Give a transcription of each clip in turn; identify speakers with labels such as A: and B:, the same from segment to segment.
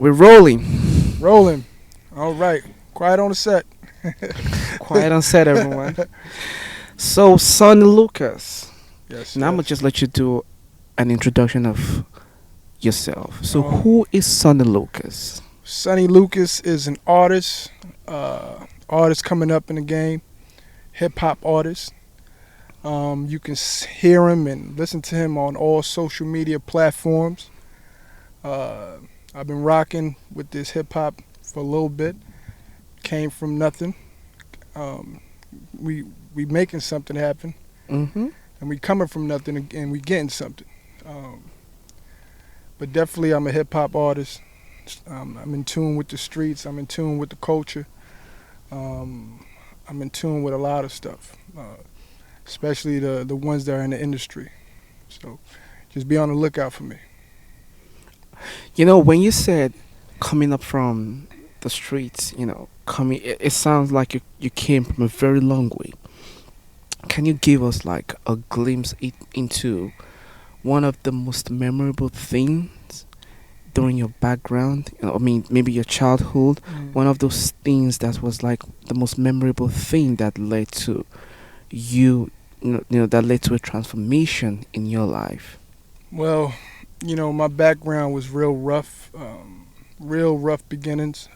A: We're rolling.
B: Rolling. All right. Quiet on the set.
A: Quiet on set, everyone. So, Sonny Lucas.
B: Yes,
A: Now I'm gonna
B: yes.
A: just let you do an introduction of yourself. So,
B: Um,
A: who is Sonny Lucas?
B: Sonny Lucas is an artist, artist coming up in the game, hip hop artist. You can hear him and listen to him on all social media platforms. Uh, I've been rocking with this hip hop for a little bit. Came from nothing. Um, we making something happen,
A: Mm-hmm.
B: and we coming from nothing and we getting something. Um, but definitely, I'm a hip hop artist. I'm in tune with the streets. I'm in tune with the culture. Um, I'm in tune with a lot of stuff, especially the ones that are in the industry. So just be on the lookout for me.
A: You know, when you said coming up from the streets, coming, it sounds like you came from a very long way. Can you give us like a glimpse into one of the most memorable things during your background? I mean, maybe your childhood.
B: Mm.
A: One of those things that was like the most memorable thing that led to you, that led to a transformation in your life.
B: Well, my background was real rough beginnings.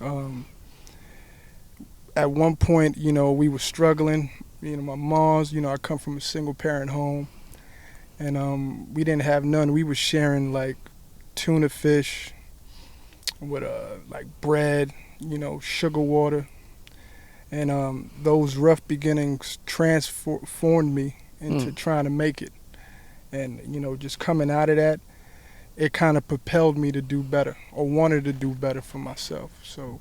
B: At one point, we were struggling. My mom's, I come from a single parent home, and we didn't have none. We were sharing like tuna fish with like bread, sugar water, and those rough beginnings transformed me into
A: Mm.
B: trying to make it. And just coming out of that, it kind of propelled me to do better or wanted to do better for myself. So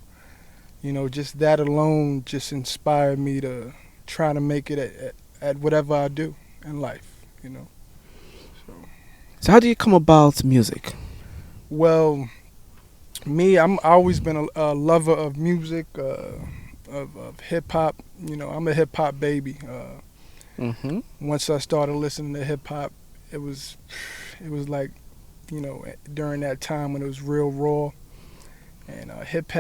B: just that alone just inspired me to try to make it at whatever I do in life. So,
A: So how do you come about music?
B: well, me, I always been a lover of music, of hip hop. I'm a hip hop baby.
A: Mm-hmm.
B: Once I started listening to hip hop, it was like, during that time when it was real raw, and hip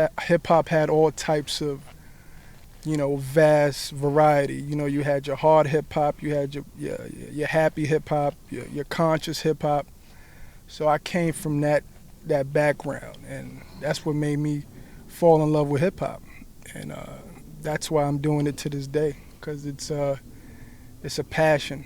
B: hop had all types of, vast variety. You had your hard hip hop, you had your happy hip hop, your conscious hip hop. So I came from that background, and that's what made me fall in love with hip hop, and that's why I'm doing it to this day, because it's a passion.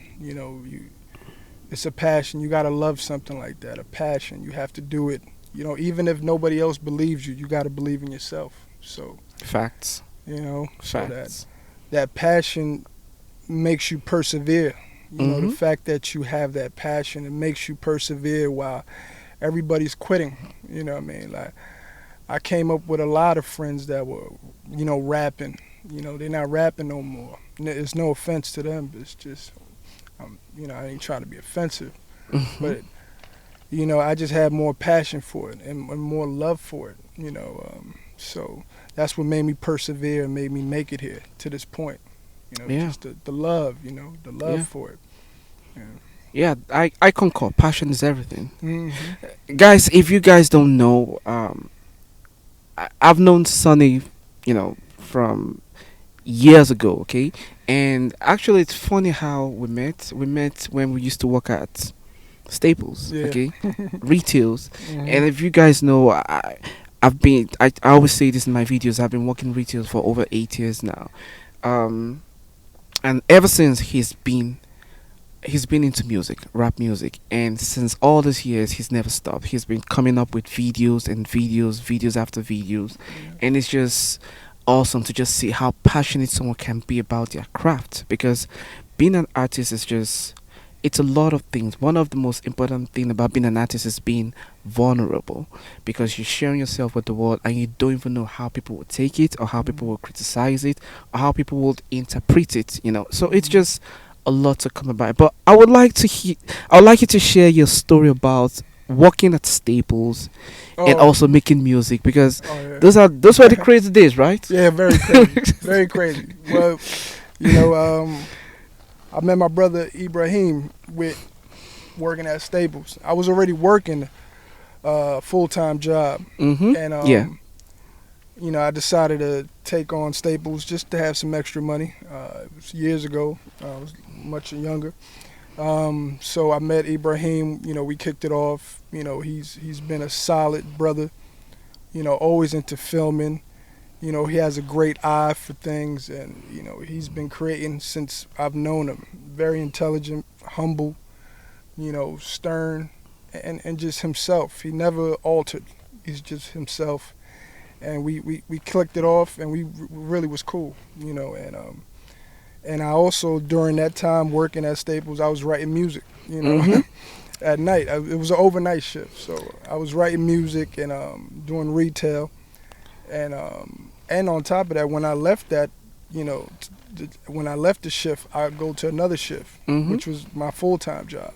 B: It's a passion. You gotta love something like that. A passion. You have to do it. Even if nobody else believes you, you gotta believe in yourself. So
A: Facts.
B: so that
A: Facts.
B: that passion makes you persevere. The
A: Mm-hmm.
B: fact that you have that passion, it makes you persevere while everybody's quitting. You know what I mean? Like, I came up with a lot of friends that were, rapping. They're not rapping no more. It's no offense to them, but it's just, I ain't trying to be offensive,
A: Mm-hmm.
B: but I just had more passion for it and more love for it. So that's what made me persevere and made me make it here to this point.
A: Yeah.
B: Just the love, the love
A: Yeah.
B: for it. Yeah.
A: Yeah, I concur. Passion is everything.
B: Hmm.
A: Guys, if you guys don't know, I've known Sonny, from years ago, okay? And actually, it's funny how we met. We met when we used to work at Staples,
B: Yeah.
A: okay? Retails.
B: Hmm.
A: And if you guys know, I always say this in my videos, I've been working retails for over 8 years now. Um, and ever since he's been into music, rap music, and since all these years he's never stopped. He's been coming up with videos and videos after videos, and it's just awesome to just see how passionate someone can be about their craft. Because being an artist is just, it's a lot of things. One of the most important thing about being an artist is being vulnerable, because you're sharing yourself with the world and you don't even know how people will take it, or how people will criticize it, or how people will interpret it. So it's just a lot to come about. But I would like you to share your story about working at Staples and
B: Oh,
A: also making music, because
B: oh yeah.
A: those were the crazy days, right?
B: Yeah, very crazy, very crazy. Well, you know, I met my brother Ibrahim with working at Staples. I was already working, full-time job,
A: Mhm.
B: and
A: Yeah.
B: I decided to take on Staples just to have some extra money. It was years ago. I was much younger. So I met Ibrahim. We kicked it off. He's been a solid brother. Always into filming. He has a great eye for things, and he's been creating since I've known him. Very intelligent, humble, stern, and just himself. He never altered. He's just himself, and we clicked it off, and we really was cool. And I also, during that time working at Staples, I was writing music.
A: Mhm.
B: At night. It was an overnight shift, so I was writing music and doing retail, and on top of that, when I left that, when I left the shift, I go to another shift,
A: Mhm.
B: which was my full-time job.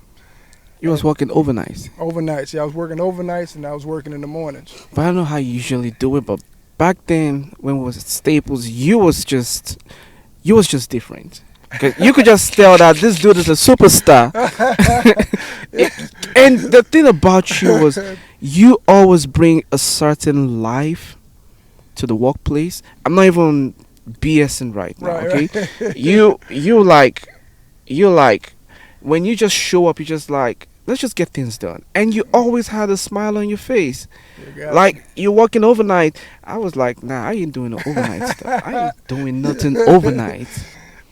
A: You was
B: And
A: working overnight.
B: overnights, yeah, I was working overnights and I was working in the mornings.
A: But I don't know how you usually do it. But back then, when we was at Staples, you was just different. 'Cause you could just tell that this dude is a superstar. And the thing about you was, you always bring a certain life to the workplace. I'm not even BSing right now.
B: Right,
A: Okay,
B: right.
A: you like when you just show up, you just like, let's just get things done, and you always had a smile on your face.
B: You got
A: Like
B: me.
A: you're working overnight. I was like, nah, I ain't doing no overnight stuff. I ain't doing nothing overnight.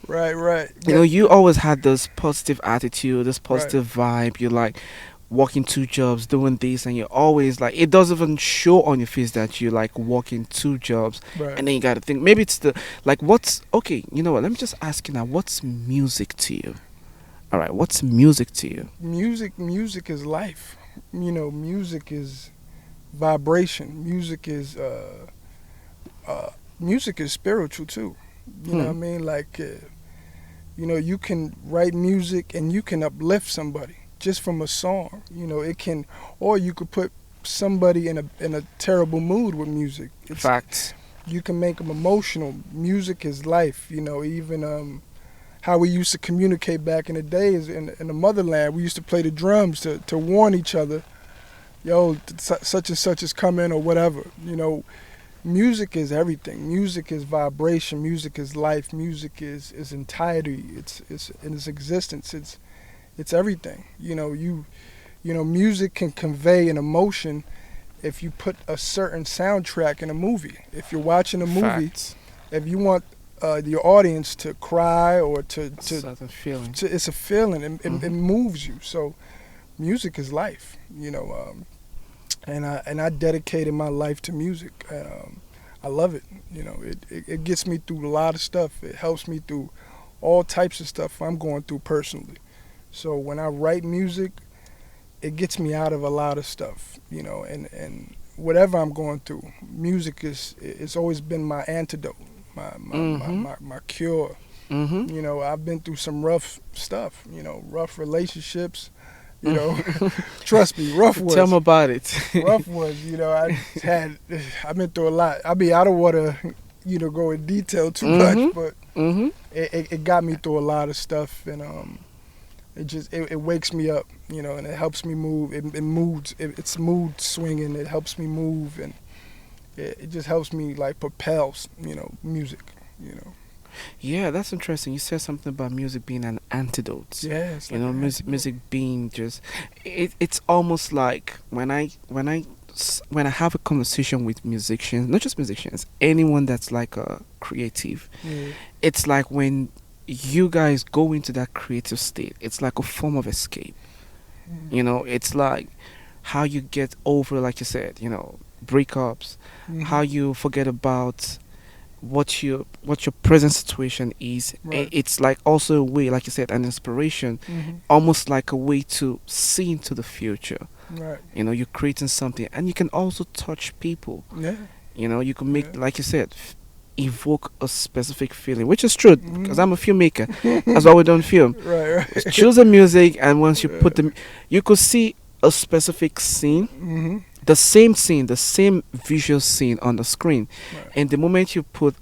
B: Right, right.
A: You always had this positive attitude, this
B: Right,
A: positive vibe. You're like working two jobs, doing this, and you're always like, it doesn't even show on your face that you like working two jobs.
B: right.
A: And then you got to think, maybe it's the, like, what's, okay, you know what, let me just ask you now, what's music to you? All right, what's music to you?
B: Music is life. Music is vibration. Music is spiritual too. You know what I
A: Hmm.
B: mean? Like, you can write music and you can uplift somebody just from a song. It can, or you could put somebody in a terrible mood with music.
A: Facts.
B: You can make them emotional. Music is life. Even how we used to communicate back in the days in the motherland. We used to play the drums to warn each other, yo, such and such is coming or whatever. Music is everything. Music is vibration. Music is life. Music is entirety. It's in its existence. It's everything. Music can convey an emotion if you put a certain soundtrack in a movie. If you're watching a movie,
A: Facts.
B: if you want your audience to cry or to
A: Certain feeling.
B: it's a feeling. It
A: Mhm.
B: moves you. So music is life. And I dedicated my life to music. I love it. It gets me through a lot of stuff. It helps me through all types of stuff I'm going through personally. So when I write music, it gets me out of a lot of stuff. And whatever I'm going through, music it's always been my antidote, my cure. I've been through some rough stuff. Rough relationships. Trust me, rough was.
A: Tell me about it.
B: Rough was, I've been through a lot. I don't want to, go in detail too much, but
A: Mhm.
B: it got me through a lot of stuff, and it wakes me up, and it helps me move. It's mood swinging. It helps me move, and it just helps me like propel, music,
A: Yeah, that's interesting. You said something about music being an antidote.
B: Yeah, it's
A: You
B: like
A: know,
B: an
A: music being just, it's almost like when I have a conversation with musicians, not just musicians, anyone that's like a creative,
B: yeah,
A: it's like when you guys go into that creative state, it's like a form of escape. It's like how you get over, like you said, breakups, how you forget about what your present situation is.
B: Right.
A: It's like also a way, like you said, an inspiration, almost like a way to see into the future.
B: Right.
A: You're creating something, and you can also touch people.
B: Yeah.
A: You can make,
B: Yeah.
A: like you said, evoke a specific feeling, which is true because I'm a filmmaker.
B: Right.
A: That's why we don't film.
B: Right.
A: Choose the music, and once you put them, you could see a specific scene, the same scene, the same visual scene on the screen,
B: Right.
A: and the moment you put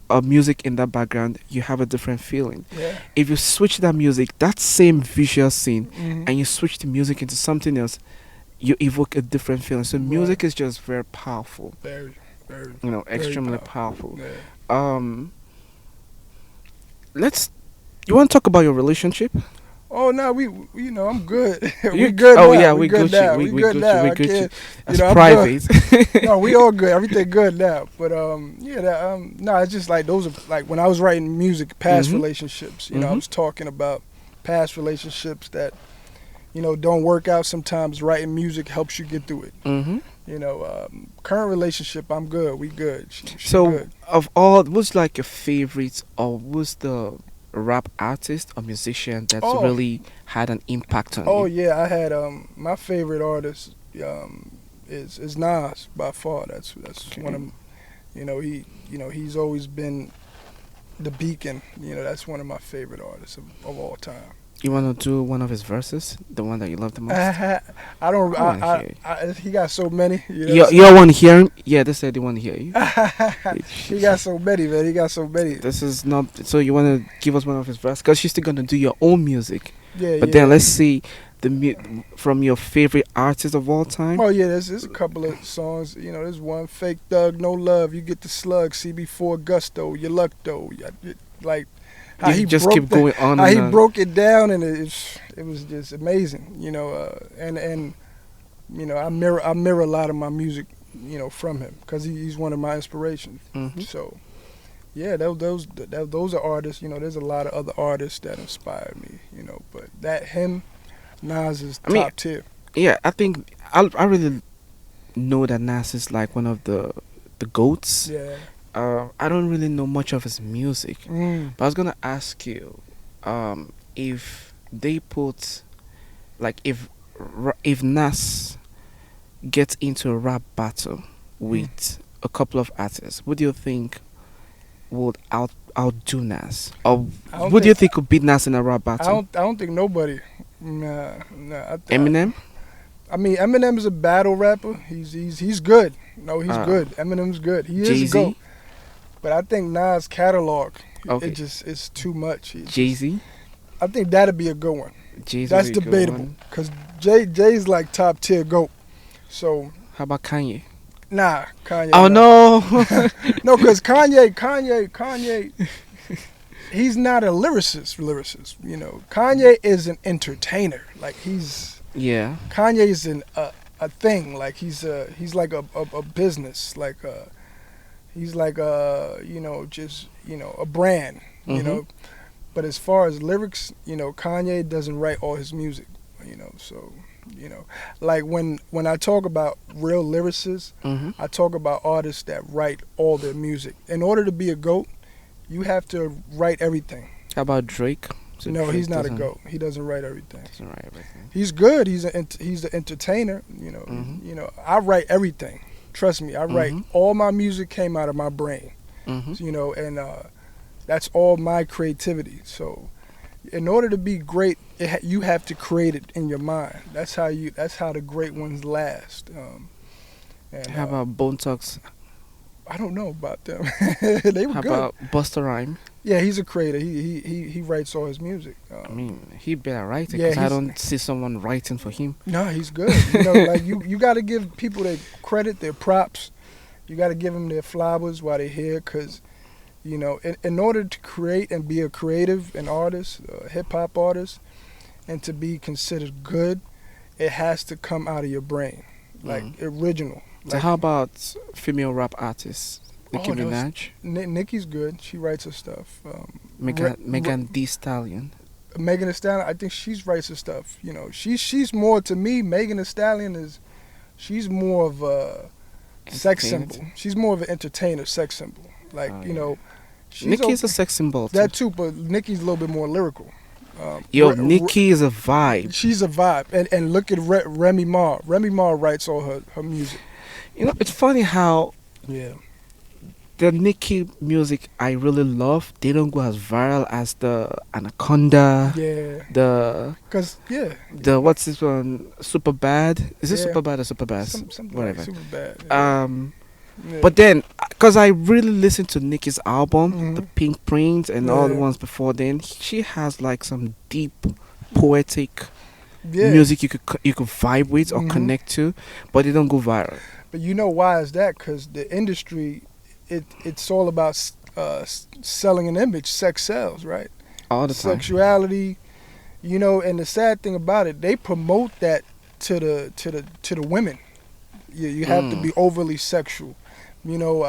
A: a music in that background, you have a different feeling.
B: Yeah.
A: If you switch that music, that same visual scene,
B: Mhm.
A: and you switch the music into something else, you evoke a different feeling. So
B: Right.
A: music is just very powerful.
B: Very, very, very
A: Extremely
B: powerful.
A: powerful.
B: Yeah.
A: Um, let's. You want to talk about your relationship?
B: Oh no, you know, I'm good. We
A: You?
B: good
A: Oh
B: now.
A: yeah,
B: We
A: we
B: good
A: Gucci.
B: now.
A: We
B: We
A: we
B: good
A: Gucci.
B: now.
A: We
B: I
A: Gucci.
B: can't. You
A: That's
B: know, I'm good.
A: private.
B: No, we all good. Everything good now. But yeah, no, it's just like those are like when I was writing music, past
A: Mhm.
B: relationships. You know, I
A: Mhm.
B: was talking about past relationships that don't work out. Sometimes writing music helps you get through it.
A: Mhm.
B: Current relationship, I'm good. We good. She
A: So,
B: good.
A: of all, what's like your favorite, or what's the rap artist or musician that's
B: Oh,
A: really had an impact on
B: oh
A: you?
B: yeah, I had my favorite artist is Nas by far. That's one
A: Okay.
B: of he's always been the beacon. That's one of my favorite artists of all time.
A: You want to do one of his verses, the one that you love the most?
B: I don't.
A: I want to hear it.
B: He got so many.
A: You want to hear him? Yeah, they said they want to hear you.
B: He got so many, man. He got so many.
A: This is not. So you want to give us one of his verses? Because you're still gonna do your own music.
B: Yeah,
A: But then
B: yeah.
A: let's see from your favorite artist of all time.
B: Oh yeah, there's a couple of songs. There's one, Fake Thug, No Love, You Get the Slug, CB4 Gusto, Your Luck Though. Like how
A: You
B: he
A: just
B: broke
A: keep going on
B: how
A: and
B: he
A: on.
B: broke it down, and it was just amazing. And I mirror a lot of my music, from him because he's one of my inspirations.
A: Hmm.
B: So yeah, those are artists. There's a lot of other artists that inspire me. But Nas is
A: I mean,
B: top tier.
A: yeah, I think I really know that Nas is like one of the goats.
B: Yeah.
A: I don't really know much of his music,
B: Mm.
A: but I was gonna ask you, if they put like if Nas gets into a rap battle
B: Mm.
A: with a couple of artists, what do you think would outdo Nas, or
B: I don't
A: what do you
B: think
A: think could beat Nas in a rap battle?
B: I don't think nobody. Nah, nah.
A: Eminem.
B: I mean, Eminem is a battle rapper. He's good. No, he's
A: uh,
B: good. Eminem's good. He is
A: Jay
B: a goat.
A: Z.
B: But I think Nas' catalog,
A: Okay.
B: it's too much.
A: Jay Z.
B: I think that'd be a good one.
A: Jay Z
B: That's
A: would be a good
B: debatable
A: one.
B: because Jay's like top tier goat. So
A: How about Kanye?
B: nah, Kanye.
A: Oh
B: nah.
A: no.
B: No, because Kanye, he's not a lyricist. Kanye is an entertainer. Like
A: Yeah.
B: Kanye is a thing. Like he's like a business. Like he's like just a brand.
A: Mhm.
B: But as far as lyrics, Kanye doesn't write all his music. So like when I talk about real lyricists,
A: Mhm.
B: I talk about artists that write all their music. In order to be a goat, you have to write everything.
A: How about Drake? So
B: No,
A: Drake
B: he's not a
A: doesn't-
B: goat. He doesn't write everything.
A: Doesn't write everything.
B: He's good. He's an entertainer.
A: Mhm.
B: I write everything. Trust me, I write
A: Mhm.
B: all my music came out of my brain.
A: Mhm.
B: And that's all my creativity. So, in order to be great, you have to create it in your mind. That's how the great ones last. And
A: How about Bone Thugs?
B: I don't know about them. They were
A: How
B: good.
A: about Busta Rhyme?
B: Yeah, he's a creator. He writes all his music.
A: I mean, he better write it
B: yeah,
A: because I
B: he's-
A: don't see someone writing for him.
B: No, he's good. Like you got to give people their credit, their props. You got to give them their flowers while they're here, because in order to create and be a creative, an artist, a hip hop artist, and to be considered good, it has to come out of your brain, like original.
A: So
B: Like,
A: how about female rap artists? Nicki
B: Oh, that was-
A: Minaj,
B: Nicki's good. She writes her stuff.
A: Megan Thee Stallion.
B: Megan Thee Stallion, I think she writes her stuff. She's more to me. Megan Thee Stallion she's more of a sex
A: Entertainment.
B: symbol. She's more of an entertainer, sex symbol. Like
A: Oh, yeah.
B: she's
A: Nicki's a sex symbol too.
B: that too, but Nicki's a little bit more lyrical.
A: Yo,
B: Re-
A: Nicki is a vibe.
B: She's a vibe, and look at Remy Ma. Remy Ma writes all her music.
A: It's funny how
B: Yeah,
A: the Nicki music I really love, they don't go as viral as the Anaconda,
B: yeah,
A: the
B: yeah,
A: what's this one? Super Bad. Is it
B: Yeah.
A: Super Bad or Super Bad?
B: something
A: Whatever.
B: like super bad. Yeah. Yeah.
A: But then, because I really listened to Nicki's album, the
B: Mhm.
A: Pink Print, and all the
B: Yeah.
A: ones before then, she has like some deep, poetic
B: Yeah.
A: music you could vibe with or
B: Mhm.
A: connect to, but they don't go viral
B: But you know why is that? Because the industry, it's all about selling an image. Sex sells, right?
A: all the time.
B: Sexuality, and the sad thing about it, they promote that to the women. You have to
A: Mm.
B: be overly sexual, you know,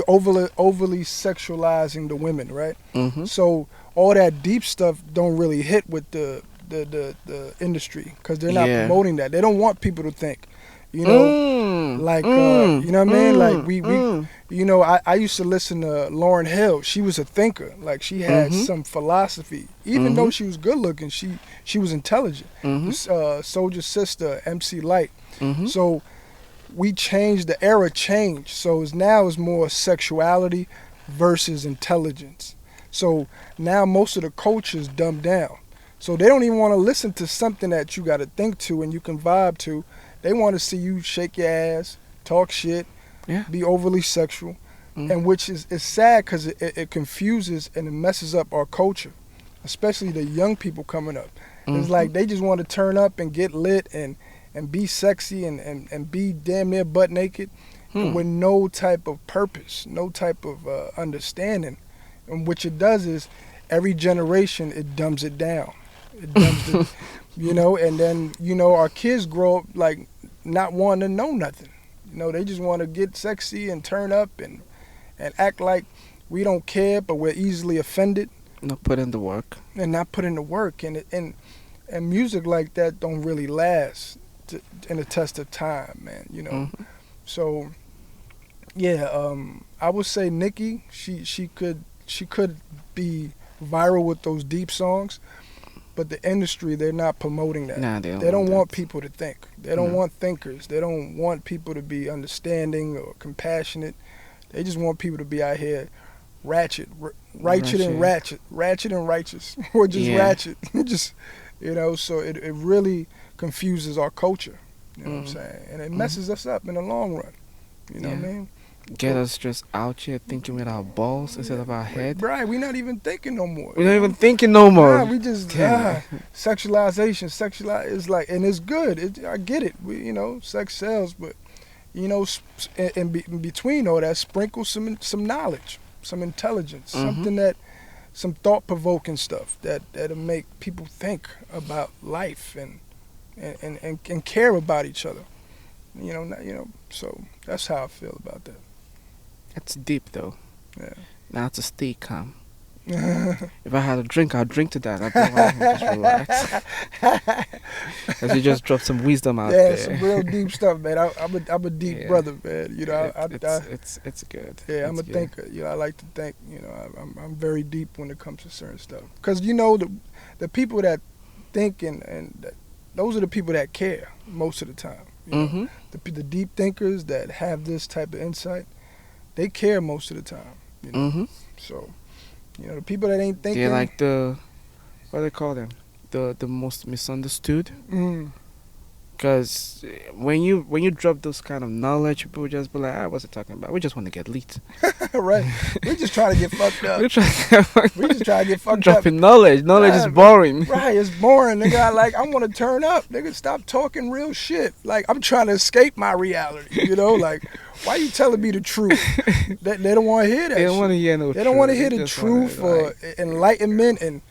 B: overly sexualizing the women, right?
A: Mhm.
B: So all that deep stuff don't really hit with the industry because they're not
A: Yeah.
B: promoting that. They don't want people to think, you know,
A: Mm.
B: like
A: Mm.
B: you know what I mean. Like
A: Mm.
B: we
A: Mm.
B: I used to listen to Lauryn Hill. She was a thinker. Like she had
A: Mhm.
B: some philosophy. Even though
A: Mhm.
B: she was good looking, she was intelligent.
A: Mhm.
B: Soldier Sister, MC Light.
A: Mhm.
B: So we changed, the era changed. So now it's more sexuality versus intelligence. So now most of the culture's dumbed down. So they don't even want to listen to something that you got to think to and you can vibe to. They want to see you shake your ass, talk shit,
A: Yeah.
B: be overly sexual,
A: Mm.
B: and which is sad because it confuses and it messes up our culture, especially the young people coming up. It's
A: Mhm.
B: like they just want to turn up and get lit and be sexy and be damn near butt naked and
A: Hmm.
B: with no type of purpose, no type of understanding. And what it does is every generation it dumbs it down. It dumbs the, and then, our kids grow up like not wanting to know nothing. They just want to get sexy and turn up and act like we don't care, but we're easily offended
A: Not put in the work.
B: and not put in the work. And music like that don't really last in a test of time, man.
A: Mhm.
B: So yeah, I would say Nicki, she could be viral with those deep songs, but the industry, they're not promoting that.
A: Nah, they
B: They don't want
A: that.
B: people to think. They don't
A: No.
B: want thinkers. They don't want people to be understanding or compassionate. They just want people to be out here ratchet, righteous and ratchet and righteous, or just
A: Yeah.
B: ratchet. Just so it really confuses our culture. You know what I'm
A: Mm.
B: saying? And it
A: Mhm.
B: messes us up in the long run. You know what I
A: Yeah.
B: mean?
A: Get us just out here thinking with our balls instead of our head.
B: Right, we're not even thinking no more.
A: We're not even thinking no more.
B: Nah, we just
A: Damn.
B: sexualize is like, and it's good. I get it. Sex sells, but in between all that, sprinkle some knowledge, some intelligence,
A: Mhm.
B: some thought provoking stuff that'll make people think about life and care about each other. So that's how I feel about that.
A: That's deep though.
B: Yeah.
A: Now to stay calm. If I had a drink, I'd drink to that. I don't want to just relax. As you just dropped some wisdom out
B: Yeah,
A: there.
B: some real deep stuff, man. I'm a deep
A: Yeah.
B: brother, man.
A: It's good.
B: Yeah, I'm
A: It's
B: a
A: good.
B: thinker. I like to think. I'm very deep when it comes to certain stuff. Because the people that think those are the people that care most of the time.
A: Mhm.
B: The deep thinkers that have this type of insight, they care most of the time.
A: Mhm.
B: So the people that ain't thinking.
A: They're like what do they call them? The most misunderstood.
B: Mm,
A: Because when you drop those kind of knowledge, people will just be like, what's it talking about? We just want to get lit.
B: right. We just trying to get fucked up.
A: We
B: We just trying to get fucked up.
A: dropping knowledge. Knowledge is
B: Yeah,
A: boring.
B: Right, it's boring, nigga. I want to turn up, nigga. Stop talking real shit. Like I'm trying to escape my reality, Like, why you telling me the truth? They don't want to hear that.
A: They don't
B: shit.
A: want to hear no
B: They don't want to hear the
A: just wanna,
B: truth or
A: like,
B: enlightenment. And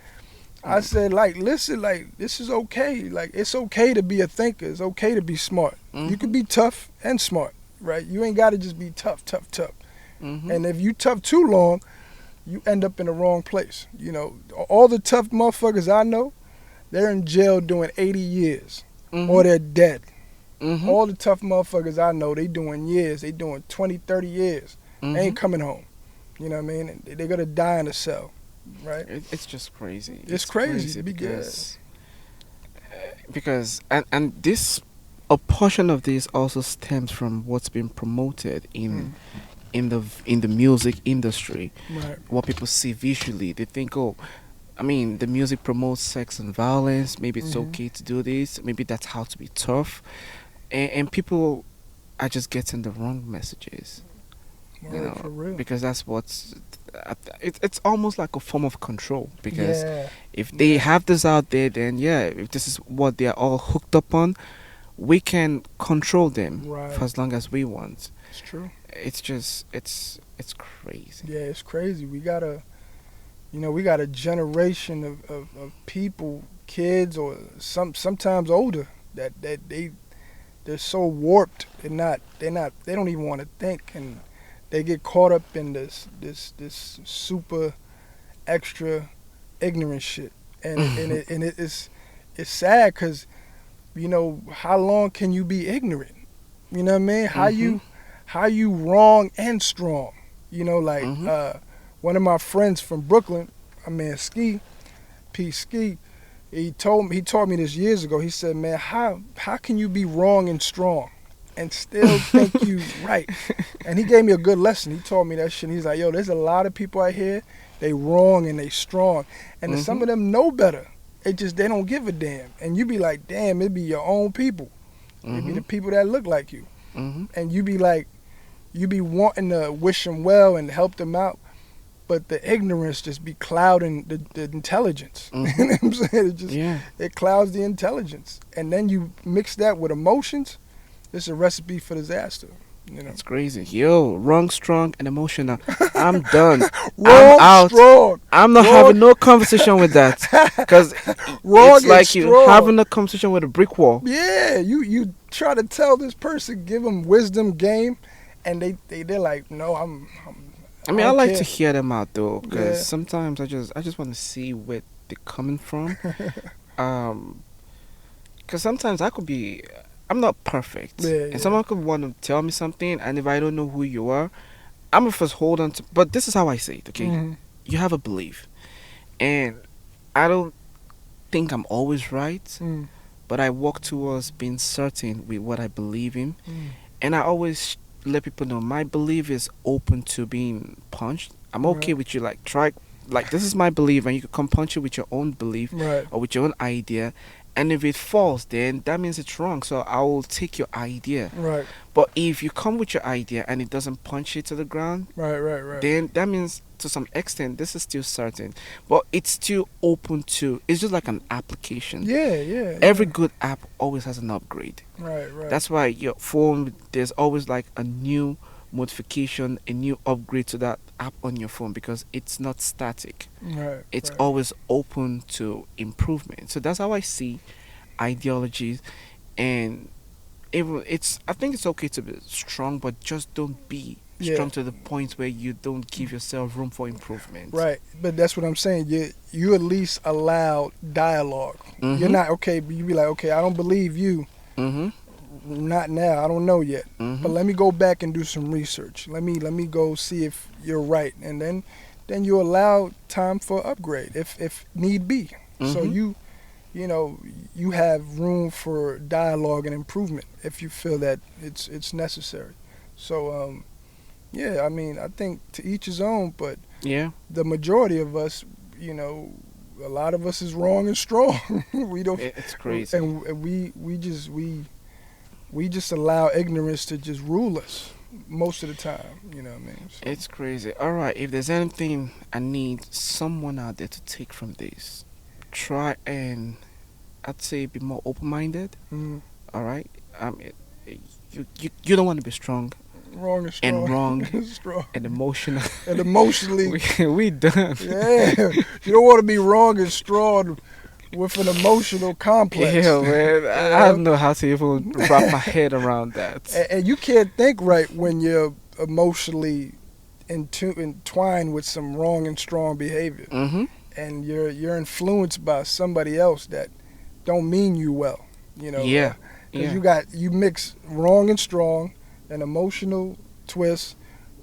B: I said, like, listen, like this is okay. Like it's okay to be a thinker. It's okay to be smart. You can be tough and smart, right? You ain't got to just be tough.
A: Mhm.
B: And if you tough too long, you end up in the wrong place. All the tough motherfuckers I know, they're in jail doing 80 years
A: Mhm.
B: or they're dead.
A: Mhm.
B: All the tough motherfuckers I know, they doing years. They doing 20, 30 years. They ain't
A: Mhm.
B: coming home. You know what I mean? And they're going to die in a cell, right?
A: It's just crazy.
B: It's crazy
A: because and this a portion of this also stems from what's been promoted in the music industry.
B: Right.
A: What people see visually, they think, oh, I mean, the music promotes sex and violence. Maybe it's
B: Mhm.
A: okay to do this. Maybe that's how to be tough, and people are just getting the wrong messages. you
B: Word,
A: know,
B: for real.
A: because that's what's it's almost like a form of control, because
B: Yeah,
A: if they
B: yeah,
A: have this out there, then yeah, if this is what they're all hooked up on, we can control them for
B: right.
A: as long as we want.
B: It's true.
A: It's just it's crazy.
B: Yeah, it's crazy. We got a generation of people, kids, or sometimes older, that they're so warped. They don't even want to think, and they get caught up in this super extra ignorant shit, it's sad because how long can you be ignorant? You know what I mean?
A: Mhm.
B: How you wrong and strong? Like
A: Mhm.
B: one of my friends from Brooklyn, I mean Ski. He taught me this years ago. He said, "Man, how can you be wrong and strong, and still think you right?" And he gave me a good lesson. He taught me that shit. He's like, "Yo, there's a lot of people out here. They wrong and they strong, and some
A: Mhm.
B: of them know better. They don't give a damn." And you be like, "Damn, it be your own people. It be the
A: Mhm.
B: people that look like you."
A: Mhm.
B: And you be like, you be wanting to wish them well and help them out, but the ignorance just be clouding the intelligence. You know
A: Mhm.
B: what I'm saying?
A: Yeah.
B: It clouds the intelligence, and then you mix that with emotions. It's a recipe for disaster.
A: It's crazy. Yo, wrong, strong, and emotional. I'm done. I'm
B: Wrong,
A: out.
B: strong,
A: I'm not
B: wrong,
A: having no conversation with that. Because it's
B: wrong and
A: like you
B: strong.
A: having a conversation with a brick wall.
B: Yeah, you try to tell this person, give them wisdom game, and they're like, no,
A: I
B: I
A: mean, I
B: don't
A: like to
B: care.
A: hear them out though, because
B: Yeah.
A: sometimes I just want to see where they're coming from. Um, because sometimes I'm not perfect,
B: Yeah,
A: and
B: yeah.
A: someone could want to tell me something, and if I don't know who you are, I'm gonna first hold on to. But this is how I say it. Okay,
B: Hmm.
A: you have a belief, and I don't think I'm always right,
B: Mm.
A: but I work towards being certain with what I believe in.
B: Mm.
A: And I always let people know my belief is open to being punched. I'm okay
B: Right.
A: with you, like, try, like, this is my belief, and you can come punch it with your own belief
B: Right.
A: or with your own idea. And if it falls, then that means it's wrong. So I will take your idea.
B: Right.
A: But if you come with your idea and it doesn't punch it to the ground,
B: Right. Right. Right.
A: then that means to some extent this is still certain. But it's still open to, it's just like an application.
B: Yeah. Yeah.
A: Every
B: Yeah.
A: good app always has an upgrade.
B: Right. Right.
A: That's why your phone, there's always like a new modification, a new upgrade to that app on your phone, because it's not static.
B: Right.
A: It's
B: Right.
A: always open to improvement. So that's how I see ideologies. And I think it's okay to be strong, but just don't be
B: Yeah.
A: strong to the point where you don't give yourself room for improvement.
B: Right. But that's what I'm saying. You at least allow dialogue. You're
A: Mhm.
B: not okay, but you be like, okay, I don't believe you.
A: Mhm.
B: Not now. I don't know yet. But
A: Mhm.
B: let me go back and do some research. Let me go see if you're right, and then you allow time for upgrade if need be. So
A: Mhm.
B: you know you have room for dialogue and improvement if you feel that it's necessary. So yeah, I mean, I think to each his own, but
A: Yeah.
B: the majority of us, you know, a lot of us is wrong and strong. We don't,
A: It's crazy.
B: and we just allow ignorance to just rule us most of the time. You know what I mean? So,
A: It's crazy. All right, if there's anything I need someone out there to take from this, try and, I'd say, be more open-minded.
B: mm,
A: All right. It, you don't want to be strong
B: wrong and
A: and
B: strong,
A: wrong
B: strong,
A: and emotional.
B: and emotionally,
A: we done.
B: yeah. You don't want to be wrong and strong with an emotional complex.
A: Yeah, man.
B: You
A: I
B: know?
A: don't know how to even wrap my head around that.
B: And you can't think right when you're emotionally entwined with some wrong and strong behavior,
A: Mhm.
B: and you're influenced by somebody else that don't mean you well. You know,
A: Yeah.
B: because
A: Yeah.
B: you mix wrong and strong, an emotional twist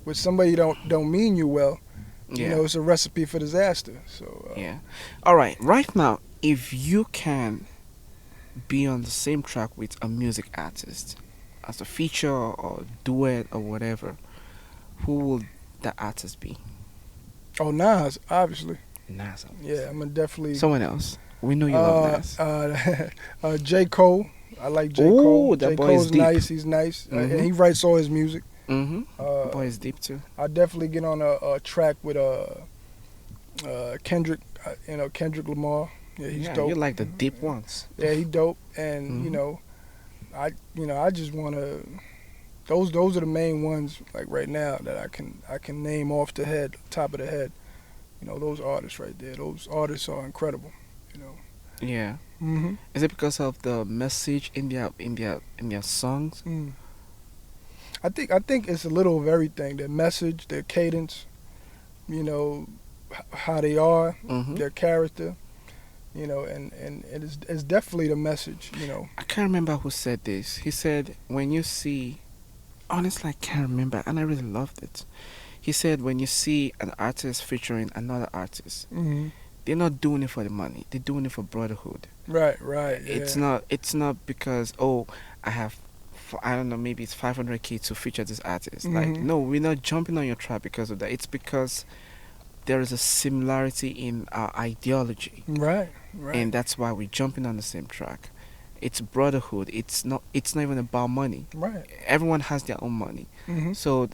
B: with somebody don't mean you well. You
A: Yeah.
B: know, it's a recipe for disaster. So
A: Yeah. All right. Right now, if you can be on the same track with a music artist as a feature or duet or whatever, who will that artist be?
B: oh, Nas, obviously,
A: Nas.
B: yeah, I'm gonna definitely.
A: Someone else. We know you love Nas.
B: J. Cole. I like J. Cole.
A: Oh, that
B: J.
A: boy is
B: Cole's
A: deep.
B: nice. He's nice, and
A: Mhm.
B: he writes all his music.
A: Mm-hmm. Boy is deep too.
B: I definitely get on a track with Kendrick. Kendrick Lamar. Yeah, he's
A: Yeah, you
B: dope.
A: like the deep ones.
B: Yeah, he dope. And
A: Mm-hmm.
B: I just want to. Those are the main ones like right now that I can name off the head, top of the head. Those artists right there. Those artists are incredible. You know.
A: Yeah.
B: Mhm.
A: Is it because of the message in their songs?
B: Mm. I think it's a little of everything. Their message, their cadence. How they are,
A: Mm-hmm.
B: their character. And it's definitely the message.
A: I can't remember who said this. He said, when you see, honestly, I can't remember, and I really loved it. He said, when you see an artist featuring another artist,
B: Hmm.
A: they're not doing it for the money. They're doing it for brotherhood.
B: Right,
A: It's
B: yeah.
A: not. It's not because I have, I don't know, maybe it's 500K to feature this artist. Like,
B: Hmm.
A: no, we're not jumping on your trap because of that. It's because there is a similarity in our ideology,
B: Right.
A: and that's why we're jumping on the same track. It's brotherhood. It's not. It's not even about money.
B: Right.
A: Everyone has their own money,
B: Hmm.
A: so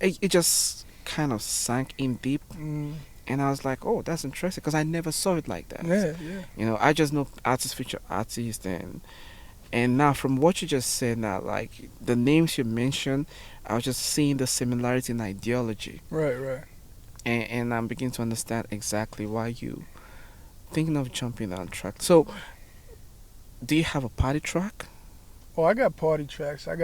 A: it just kind of sank in deep,
B: Mm.
A: and I was like, oh, that's interesting because I never saw it like that.
B: Yeah.
A: I just know artists feature artists, and now from what you just said now, like the names you mentioned, I was just seeing the similarity in ideology,
B: Right.
A: and I'm beginning to understand exactly why you thinking of jumping on track. So, do you have a party track?
B: Oh, I got party tracks.
A: At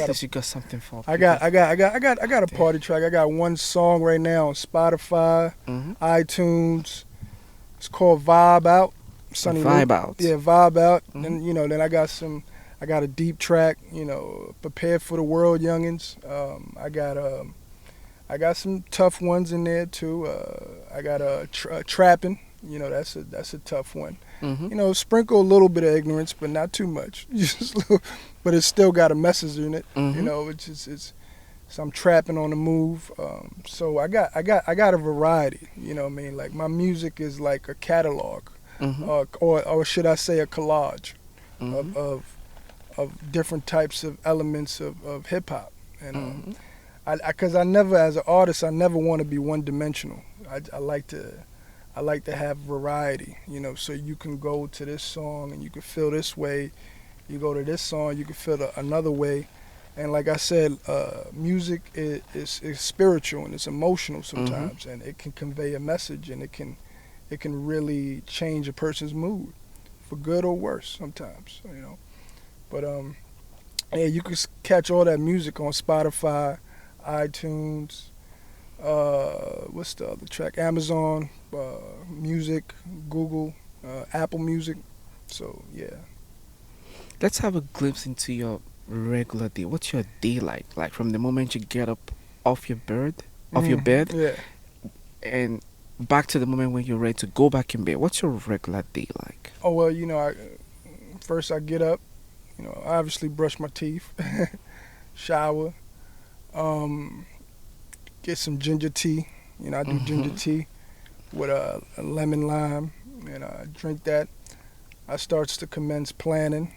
A: least you got something for
B: I
A: people.
B: got, I got, I got, I got, I got a party track. I got one song right now on Spotify,
A: Mm-hmm.
B: iTunes. It's called Vibe Out. Sonny Luke.
A: Vibe out.
B: Yeah, Vibe Out.
A: Mhm.
B: And then I got a deep track. Prepared for the World, youngins. I got some tough ones in there too. I got trapping. That's a tough one.
A: Mm-hmm.
B: Sprinkle a little bit of ignorance, but not too much. But it's still got a message in it.
A: Mm-hmm.
B: So I'm trapping on the move. So I got a variety. You know what I mean? Like my music is like a catalog,
A: Mm-hmm.
B: or should I say a collage
A: Mm-hmm.
B: of different types of elements of hip hop. And
A: Mm-hmm.
B: because I never, as an artist, I never want to be one dimensional. I like to have variety, so you can go to this song and you can feel this way. You go to this song, you can feel another way. And like I said, music is spiritual and it's emotional sometimes, and it can convey a message, and it can really change a person's mood, for good or worse sometimes. But yeah, you can catch all that music on Spotify, iTunes. What's the other track? Amazon Music, Google, Apple Music. So yeah.
A: Let's have a glimpse into your regular day. What's your day like? Like from the moment you get up off your bed,
B: Yeah.
A: and back to the moment when you're ready to go back in bed. What's your regular day like?
B: Oh well, first I get up. Obviously brush my teeth, shower, get some ginger tea. I do ginger tea with a lemon lime, and I drink that. I starts to commence planning,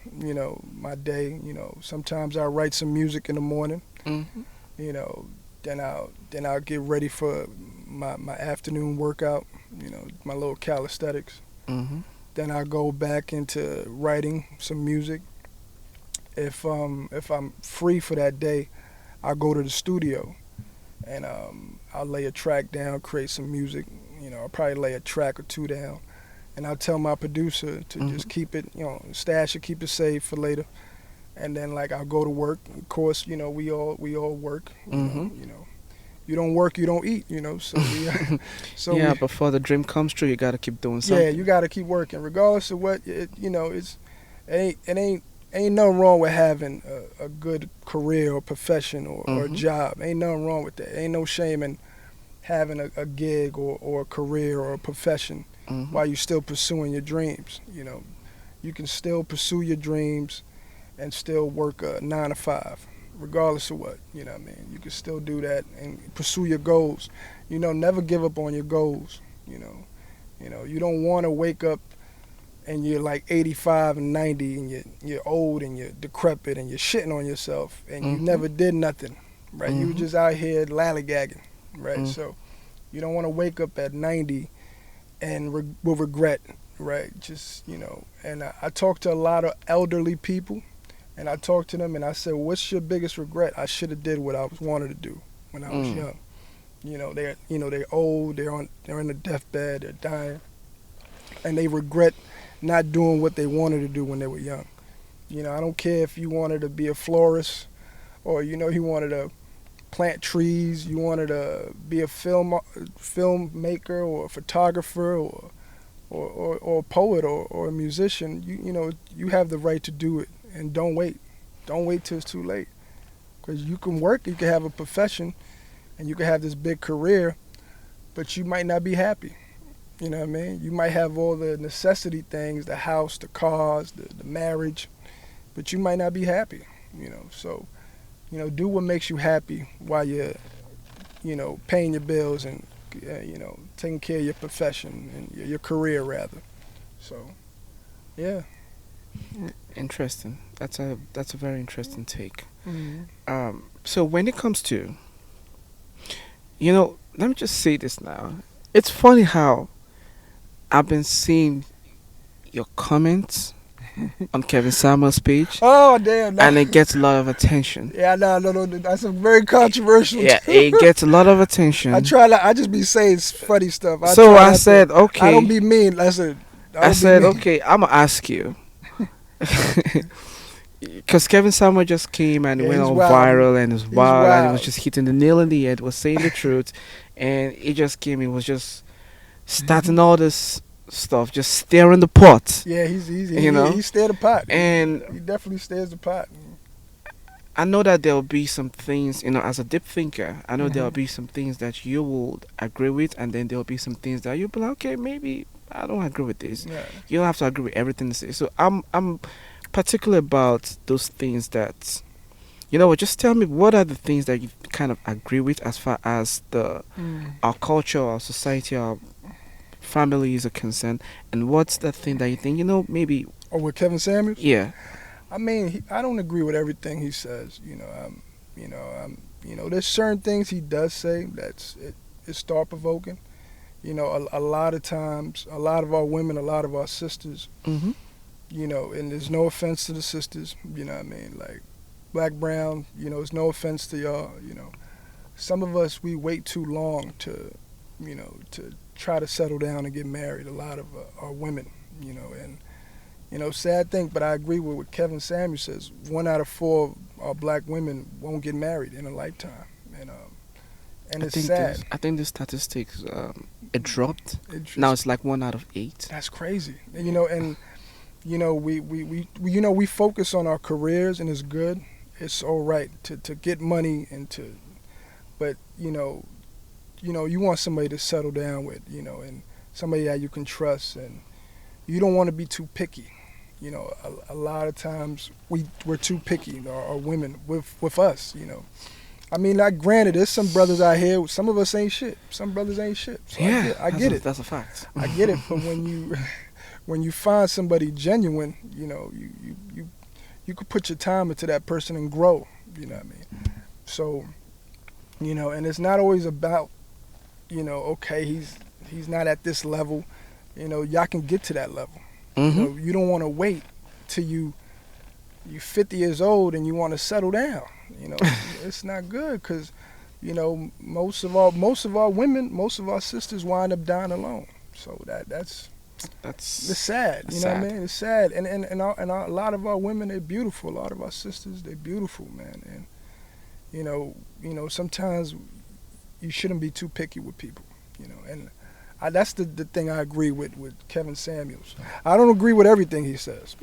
B: my day. Sometimes I write some music in the morning.
A: Mm-hmm.
B: You know, then I'll get ready for my afternoon workout. My little calisthenics.
A: Mm-hmm.
B: Then I go back into writing some music. If I'm free for that day, I go to the studio, and I'll lay a track down, create some music. I'll probably lay a track or two down, and I'll tell my producer to just keep it, stash it, keep it safe for later. And then I'll go to work. Of course, we all work. You don't work, you don't eat. So
A: Yeah, before the dream comes true, you gotta keep doing
B: yeah,
A: something.
B: you got to keep working, regardless of what it ain't nothing wrong with having a good career or profession or job. Ain't nothing wrong with that. Ain't no shame in having a gig or a career or a profession
A: Mm-hmm.
B: while you're still pursuing your dreams. You can still pursue your dreams and still work a 9 to 5, regardless of what. You know what I mean? You can still do that and pursue your goals. Never give up on your goals. You don't want to wake up and you're like 85 and 90 and you're old and you're decrepit and you're shitting on yourself and you never did nothing. right? You were just out here lollygagging, right? So you don't want to wake up at 90 and will regret, right? Just, and I talk to a lot of elderly people, and I talk to them and I said, what's your biggest regret? I should have did what I wanted to do when I was young. They're old, they're in the deathbed, they're dying, and they regret not doing what they wanted to do when they were young. I don't care if you wanted to be a florist, or you wanted to plant trees, you wanted to be a filmmaker or a photographer or a poet or a musician. You have the right to do it, and don't wait till it's too late, because you can work, you can have a profession, and you can have this big career, but you might not be happy. You know what I mean? You might have all the necessity things, the house, the cars, the marriage, but you might not be happy. So do what makes you happy while you're paying your bills and taking care of your profession and your career rather. So yeah.
A: Interesting. That's a very interesting take.
B: Mm-hmm.
A: So when it comes to, let me just say this now. It's funny how I've been seeing your comments on Kevin Samuel's page.
B: Oh damn!
A: And it gets a lot of attention.
B: Yeah, no, that's a very controversial.
A: Yeah, it gets a lot of attention.
B: I just be saying funny stuff.
A: So I said, okay.
B: I don't be mean. I said,
A: okay, I'm gonna ask you. Because Kevin Samuel just came and went all viral and was wild and he was just hitting the nail in the head, was saying the truth, and it just came. He was just starting all this stuff, just stirring the pot.
B: Yeah, he stirred the pot,
A: and
B: he definitely stirs the pot.
A: I know that there will be some things, as a deep thinker, I know there will be some things that you would agree with, and then there will be some things that you'll be like, okay, maybe I don't agree with this.
B: Yeah.
A: You don't have to agree with everything they say. So I'm particular about those things that, just tell me, what are the things that you kind of agree with as far as our culture, our society, our families are concerned, and what's the thing that you think, maybe...
B: Or with Kevin Samuels?
A: Yeah.
B: I mean, I don't agree with everything he says. There's certain things he does say that's thought provoking. A lot of times, a lot of our women, a lot of our sisters, and there's no offense to the sisters. You know what I mean? Like black, brown. It's no offense to y'all. Some of us, we wait too long to try to settle down and get married. A lot of our women, and sad thing, but I agree with what Kevin Samuels says. 1 out of 4 black women won't get married in a lifetime, and it's sad.
A: I think the statistics it dropped. Now it's like 1 out of 8.
B: That's crazy. We focus on our careers, and it's good. It's all right to get money but you want somebody to settle down with, and somebody that you can trust, and you don't want to be too picky. A lot of times we're too picky, or women with us. I mean, like, granted, there's some brothers out here. Some of us ain't shit. Some brothers ain't shit. So
A: yeah,
B: I get it.
A: That's a fact.
B: I get it. But when you find somebody genuine, you could put your time into that person and grow. You know what I mean? So, and it's not always about, okay, he's not at this level. Y'all can get to that level. You don't want to wait till you're 50 years old and you want to settle down. It's not good, because most of our women, most of our sisters wind up dying alone. So it's sad. What I mean? It's sad. And a lot of our women, they're beautiful. A lot of our sisters, they're beautiful, man. And sometimes you shouldn't be too picky with people. And that's the thing I agree with Kevin Samuels. I don't agree with everything he says.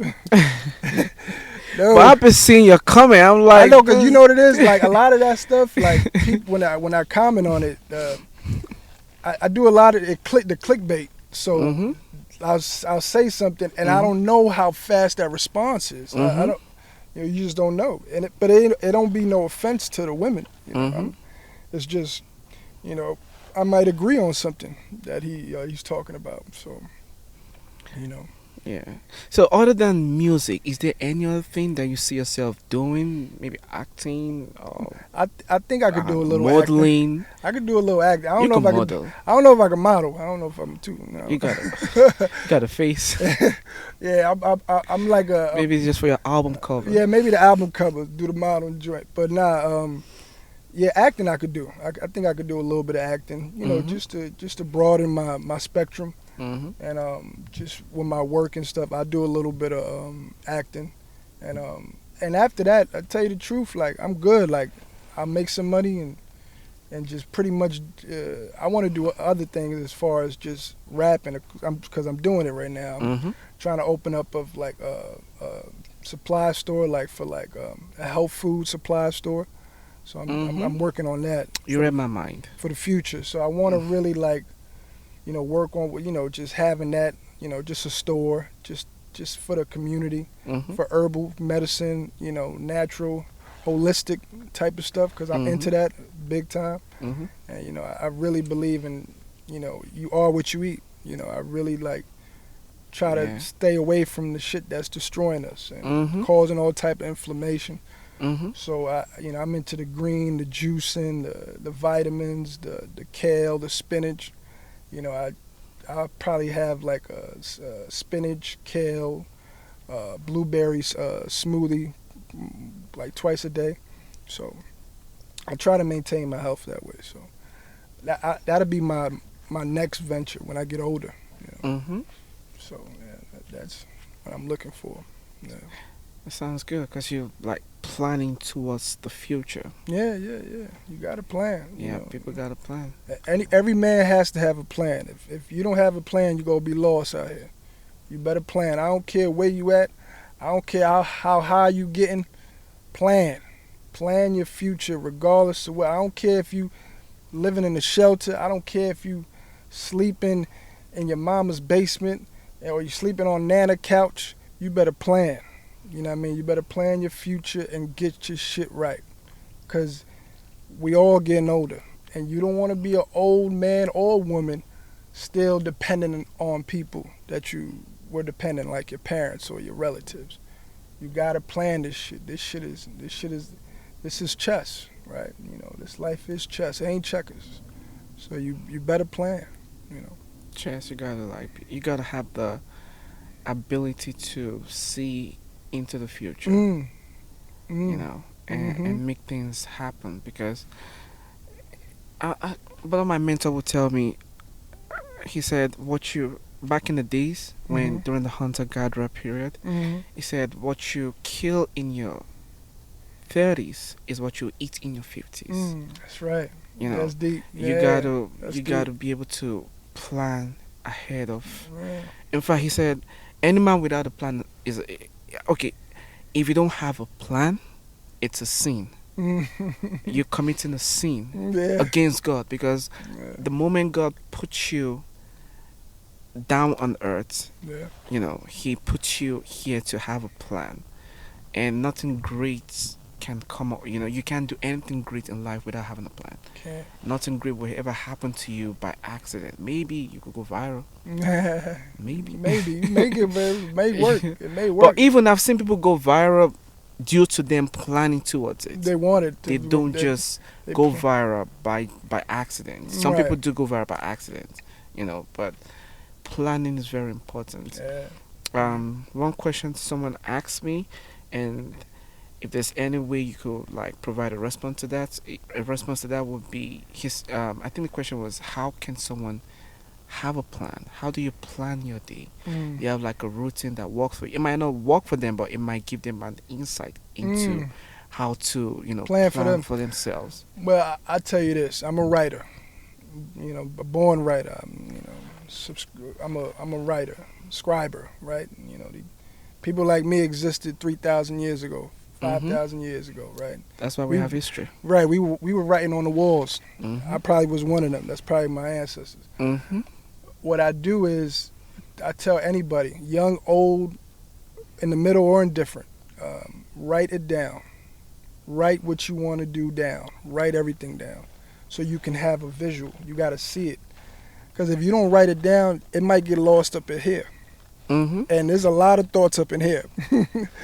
B: No.
A: But I've been seeing your comment. I'm like,
B: I know, because you know what it is. Like, a lot of that stuff, like, people, when I comment on it, I do a lot of the clickbait. So I'll say something, and I don't know how fast that response is. I don't. You just don't know. But it don't be no offense to the women. It's just, I might agree on something that he's talking about. So,
A: Yeah. So other than music, is there any other thing that you see yourself doing? Maybe acting or
B: I think I
A: I
B: could do
A: don't
B: a
A: know,
B: little acting.
A: modeling?
B: I could do a little acting. I
A: You
B: don't know
A: could
B: if I could.
A: model.
B: I don't know if I can model. I don't know if I'm too.
A: You got a
B: No.
A: you got a face.
B: Yeah, I'm like
A: Maybe it's just for your album cover.
B: yeah, maybe the album cover, do the modeling joint, but nah. Yeah, acting I could do. I think I could do a little bit of acting. You know,
A: Mhm.
B: just to broaden my spectrum,
A: Mhm.
B: and just with my work and stuff, I do a little bit of acting, and after that, I tell you the truth, like I'm good. Like I make some money and just pretty much I want to do other things as far as just rapping because I'm doing it right now. I'm
A: Mhm.
B: trying to open up of like a supply store like for like a health food supply store. So I'm
A: Mhm.
B: working on that
A: You read my mind.
B: for the future. So I want to really like work on just having that just a store just for the community
A: Mhm.
B: for herbal medicine natural holistic type of stuff because I'm into
A: Mhm.
B: that big time.
A: Mhm.
B: And I really believe in you are what you eat. I really like try to
A: Yeah.
B: stay away from the shit that's destroying us and
A: Mhm.
B: causing all type of inflammation.
A: Mhm.
B: So I'm into the green, the juicing, the vitamins, the kale, the spinach. I'll probably have like a spinach, kale, blueberries smoothie like twice a day. So I try to maintain my health that way. So that'll be my next venture when I get older.
A: Mhm.
B: So yeah, that's what I'm looking for. Yeah.
A: That sounds good because you're like planning towards the future.
B: Yeah, yeah, yeah. You got a plan.
A: Yeah, people got a plan.
B: Every man has to have a plan. If you don't have a plan, you're gonna be lost out here. You better plan. I don't care where you at. I don't care how high you getting. Plan. Plan your future regardless of what. I don't care if you living in a shelter. I don't care if you sleeping in your mama's basement or you sleeping on Nana couch. You better plan. You know what I mean? You better plan your future and get your shit right. Cause we all getting older. And you don't want to be an old man or woman still dependent on people that you were dependent like your parents or your relatives. You gotta plan this shit. This is chess, right? This life is chess. It ain't checkers. So you better plan, you know.
A: Chess, you gotta have the ability to see into the future,
B: Mm,
A: you
B: mm,
A: know,
B: mm-hmm,
A: and make things happen because one of my mentor would tell me, he said, what you, back in the days when
B: mm-hmm,
A: during the hunter-gatherer period,
B: mm-hmm.
A: he said, what you kill in your 30s is what you eat in your 50s.
B: That's right.
A: You know,
B: That's deep.
A: you
B: Yeah,
A: gotta
B: that's
A: you
B: deep.
A: gotta be able to plan ahead of.
B: Yeah.
A: In fact, he said, any man without a plan is okay. If you don't have a plan, it's a sin. You're committing a sin
B: Yeah.
A: against God because
B: Yeah.
A: the moment God puts you down on earth,
B: Yeah.
A: He puts you here to have a plan, and nothing great can come up. You can't do anything great in life without having a plan.
B: Okay.
A: Nothing great will ever happen to you by accident. Maybe you could go viral. Maybe.
B: Maybe you make it, but it may work. It may
A: But
B: work.
A: even I've seen people go viral due to them planning towards it.
B: They want it.
A: They don't just
B: they
A: go
B: pl-
A: viral by accident. Some
B: Right.
A: people do go viral by accident, but planning is very important.
B: Yeah.
A: One question someone asked me, and if there's any way you could like provide a response to that, a response to that would be his. I think the question was, how can someone have a plan? How do you plan your day?
B: Mm.
A: You have like a routine that works for you. It might not work for them, but it might give them an insight into how to,
B: Plan for them.
A: for themselves.
B: Well, I tell you this. I'm a writer. A born writer. I'm a writer, scriber, right? People like me existed 3,000 years ago, 5,000 years ago, right?
A: That's why we have history.
B: Right. We were writing on the walls.
A: Mm-hmm.
B: I probably was one of them. That's probably my ancestors.
A: Mm-hmm.
B: What I do is I tell anybody, young, old, in the middle, or indifferent, write it down. Write what you want to do down. Write everything down so you can have a visual. You got to see it. Because if you don't write it down, it might get lost up in here.
A: Mhm.
B: And there's a lot of thoughts up in here.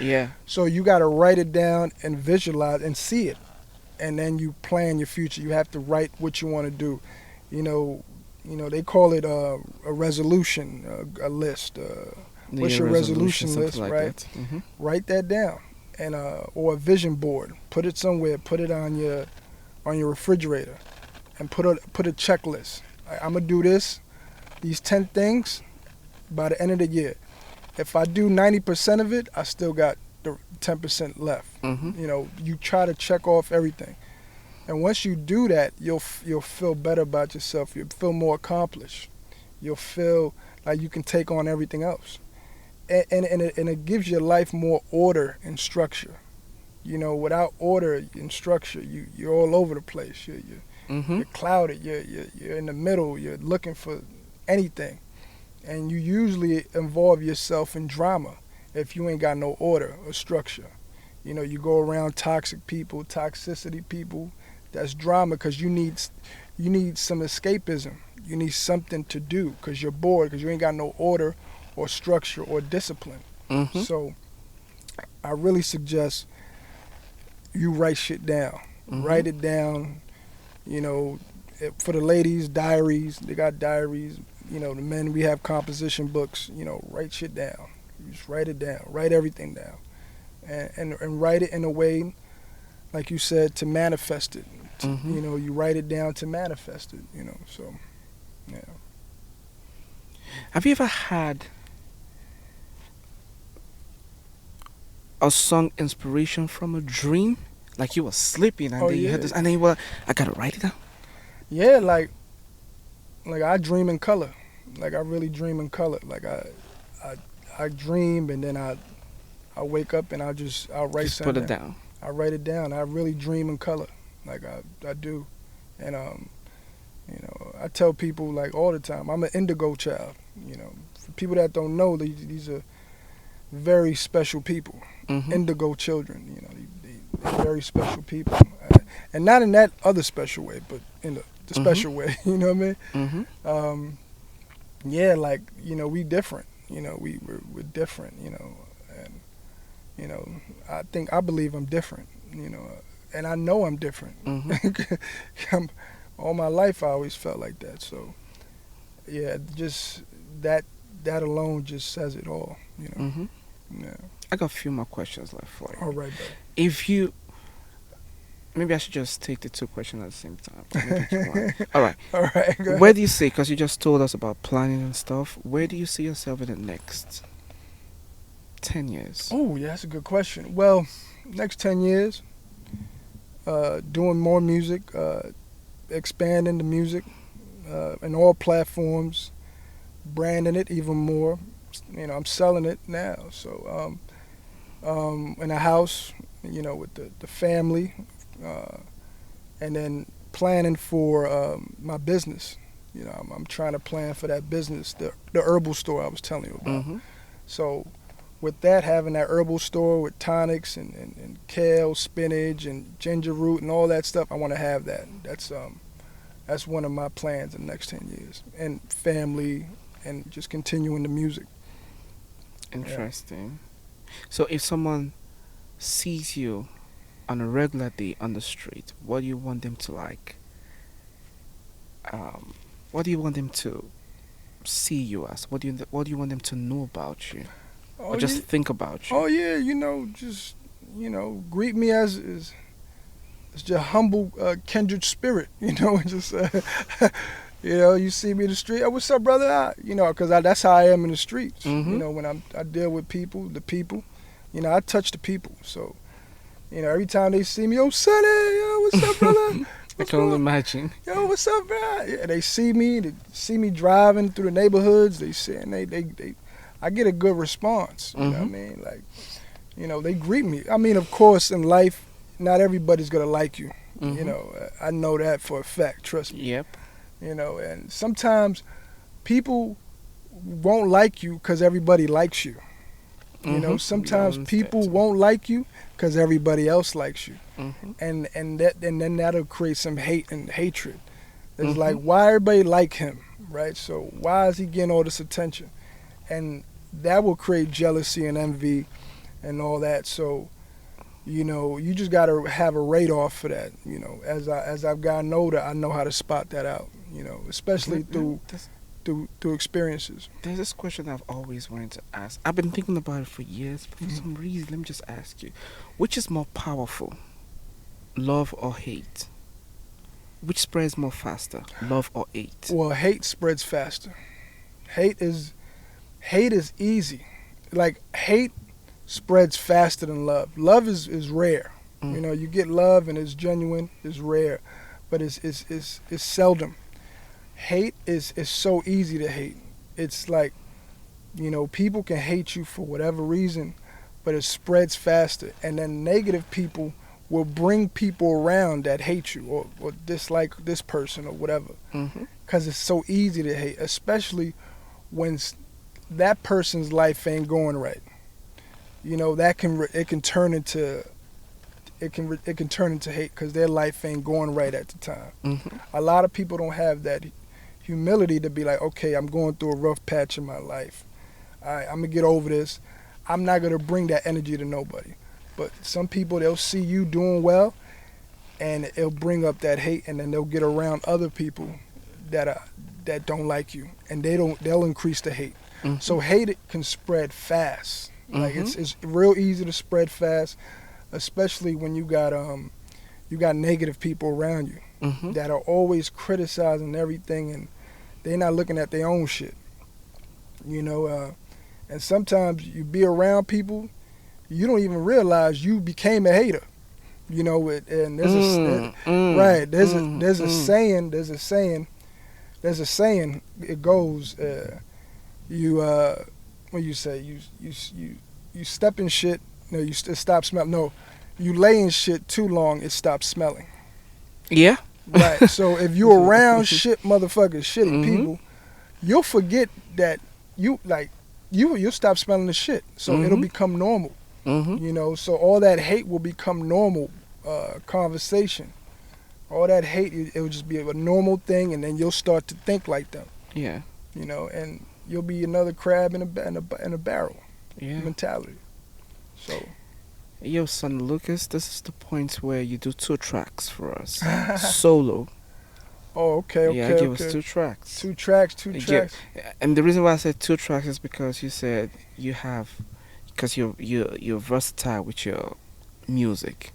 A: Yeah.
B: So you got to write it down and visualize and see it, and then you plan your future. You have to write what you want to do. You know, they call it a resolution, a list. What's your resolution list,
A: like
B: right?
A: that. Mhm.
B: Write that down, and or a vision board. Put it somewhere. Put it on your refrigerator, and put a checklist. I'm gonna do these 10 things by the end of the year. If I do 90% of it, I still got the 10% left.
A: Mhm.
B: You try to check off everything, and once you do that, you'll feel better about yourself. You'll feel more accomplished. You'll feel like you can take on everything else, and it gives your life more order and structure. Without order and structure, you're all over the place. You're
A: Mhm.
B: clouded. You're in the middle. You're looking for anything, and you usually involve yourself in drama if you ain't got no order or structure. You go around toxicity people. That's drama because you need some escapism. You need something to do because you're bored because you ain't got no order or structure or discipline.
A: Mhm.
B: So I really suggest you write shit down.
A: Mhm.
B: Write it down. For the ladies, diaries. They got diaries. The men, we have composition books. Write shit down. You just write it down. Write everything down, and write it in a way, like you said, to manifest it.
A: Mhm.
B: You write it down to manifest it. So yeah.
A: Have you ever had a song inspiration from a dream? Like you were sleeping and
B: Oh
A: then you
B: yeah,
A: had this, and then you were, I gotta write it down.
B: yeah. Like I dream in color. Like I really dream in color. Like I dream and then I wake up and I'll write
A: Just
B: something
A: put it down.
B: I write it down. I really dream in color. Like I do. And I tell people like all the time, I'm an indigo child. For people that don't know, these are very special people.
A: Mhm.
B: Indigo children. They're very special people. And not in that other special way, but in the special way. You know what I mean?
A: Mhm.
B: Yeah, like we different. We're different. And I believe I'm different. And I know I'm different.
A: Mhm.
B: All my life I always felt like that. So yeah, just that alone just says it all.
A: Mhm.
B: Yeah.
A: I got a few more questions left for
B: All
A: you.
B: right, brother.
A: If you, maybe I should just take the two questions at the same time. Make it one. All right.
B: All right. Go
A: Where
B: ahead.
A: do you see? Because you just told us about planning and stuff. Where do you see yourself in the next 10 years?
B: Oh, yeah, that's a good question. Well, next 10 years, doing more music, expanding the music in all platforms, branding it even more. I'm selling it now. So in a house, with the family, and then planning for my business. I'm trying to plan for that business, the herbal store I was telling you about.
A: Mm-hmm.
B: So with that, having that herbal store with tonics and kale, spinach, and ginger root and all that stuff, I want to have that. That's one of my plans in the next 10 years. And family and just continuing the music.
A: Interesting. So if someone sees you on a regular day on the street, what do you want them to like? What do you want them to see you as? What do you want them to know about you, or just think about you?
B: Oh yeah, just greet me as your humble kindred spirit. Just you see me in the street. Oh, what's up, brother? Because that's how I am in the streets.
A: Mm-hmm.
B: When I deal with people, I touch the people. So every time they see me, oh Sonny, yo, what's up, brother?
A: I can only imagine.
B: Yo, what's up, bro? Yeah, they see me driving through the neighborhoods. They see and I get a good response. You know what I mean? Like, they greet me. I mean, of course, in life, not everybody's gonna like you.
A: Mm-hmm.
B: I know that for a fact. Trust me.
A: Yep.
B: And sometimes people won't like you because everybody likes you.
A: Mm-hmm.
B: Sometimes
A: Yeah,
B: people won't like you because everybody else likes you.
A: Mm-hmm.
B: And then that'll create some hate and hatred. It's
A: Mm-hmm.
B: like, why everybody like him, right? So why is he getting all this attention? And that will create jealousy and envy and all that. So, you just gotta have a radar for that. As I've gotten older, I know how to spot that out. Especially through experiences.
A: There's this question I've always wanted to ask. I've been thinking about it for years, but for
B: Mhm.
A: some reason, let me just ask you: which is more powerful, love or hate? Which spreads more faster, love or hate?
B: Well, hate spreads faster. Hate is hate is easy. Like hate spreads faster than love. Love is rare.
A: Mm.
B: You get love and it's genuine, it's rare, but it's seldom. Hate is so easy to hate. It's like, people can hate you for whatever reason, but it spreads faster. And then negative people will bring people around that hate you or dislike this person or whatever.
A: Mm-hmm.
B: Because it's so easy to hate, especially when that person's life ain't going right. It can turn into hate because their life ain't going right at the time.
A: Mm-hmm.
B: A lot of people don't have that humility to be like, okay, I'm going through a rough patch in my life. I'm gonna get over this. I'm not gonna bring that energy to nobody. But some people, they'll see you doing well, and it'll bring up that hate, and then they'll get around other people that don't like you, and they'll increase the hate.
A: Mm-hmm.
B: So hate can spread fast. Like
A: Mm-hmm.
B: it's real easy to spread fast, especially when you got negative people around you
A: Mm-hmm.
B: that are always criticizing everything, and they're not looking at their own shit. And sometimes you be around people, you don't even realize you became a hater. And there's right. There's a saying. It goes, what you say, you step in shit. No, it stops smelling. No, you lay in shit too long, it stops smelling.
A: Yeah.
B: Right. So if you're around shit motherfuckers, shitty
A: Mhm.
B: people, you'll forget that you'll stop smelling the shit. So it'll
A: Mhm.
B: become normal.
A: Mm-hmm.
B: So all that hate will become normal conversation. All that hate, it will just be a normal thing, and then you'll start to think like them.
A: Yeah.
B: And you'll be another crab in a barrel
A: Yeah.
B: mentality. So
A: Yo, son Lucas, this is the point where you do 2 tracks for us. Solo.
B: oh, okay,
A: Yeah,
B: okay,
A: give us
B: okay.
A: 2 tracks.
B: Two tracks, two
A: Yeah.
B: tracks.
A: And the reason why I said 2 tracks is because you said because you're versatile with your music.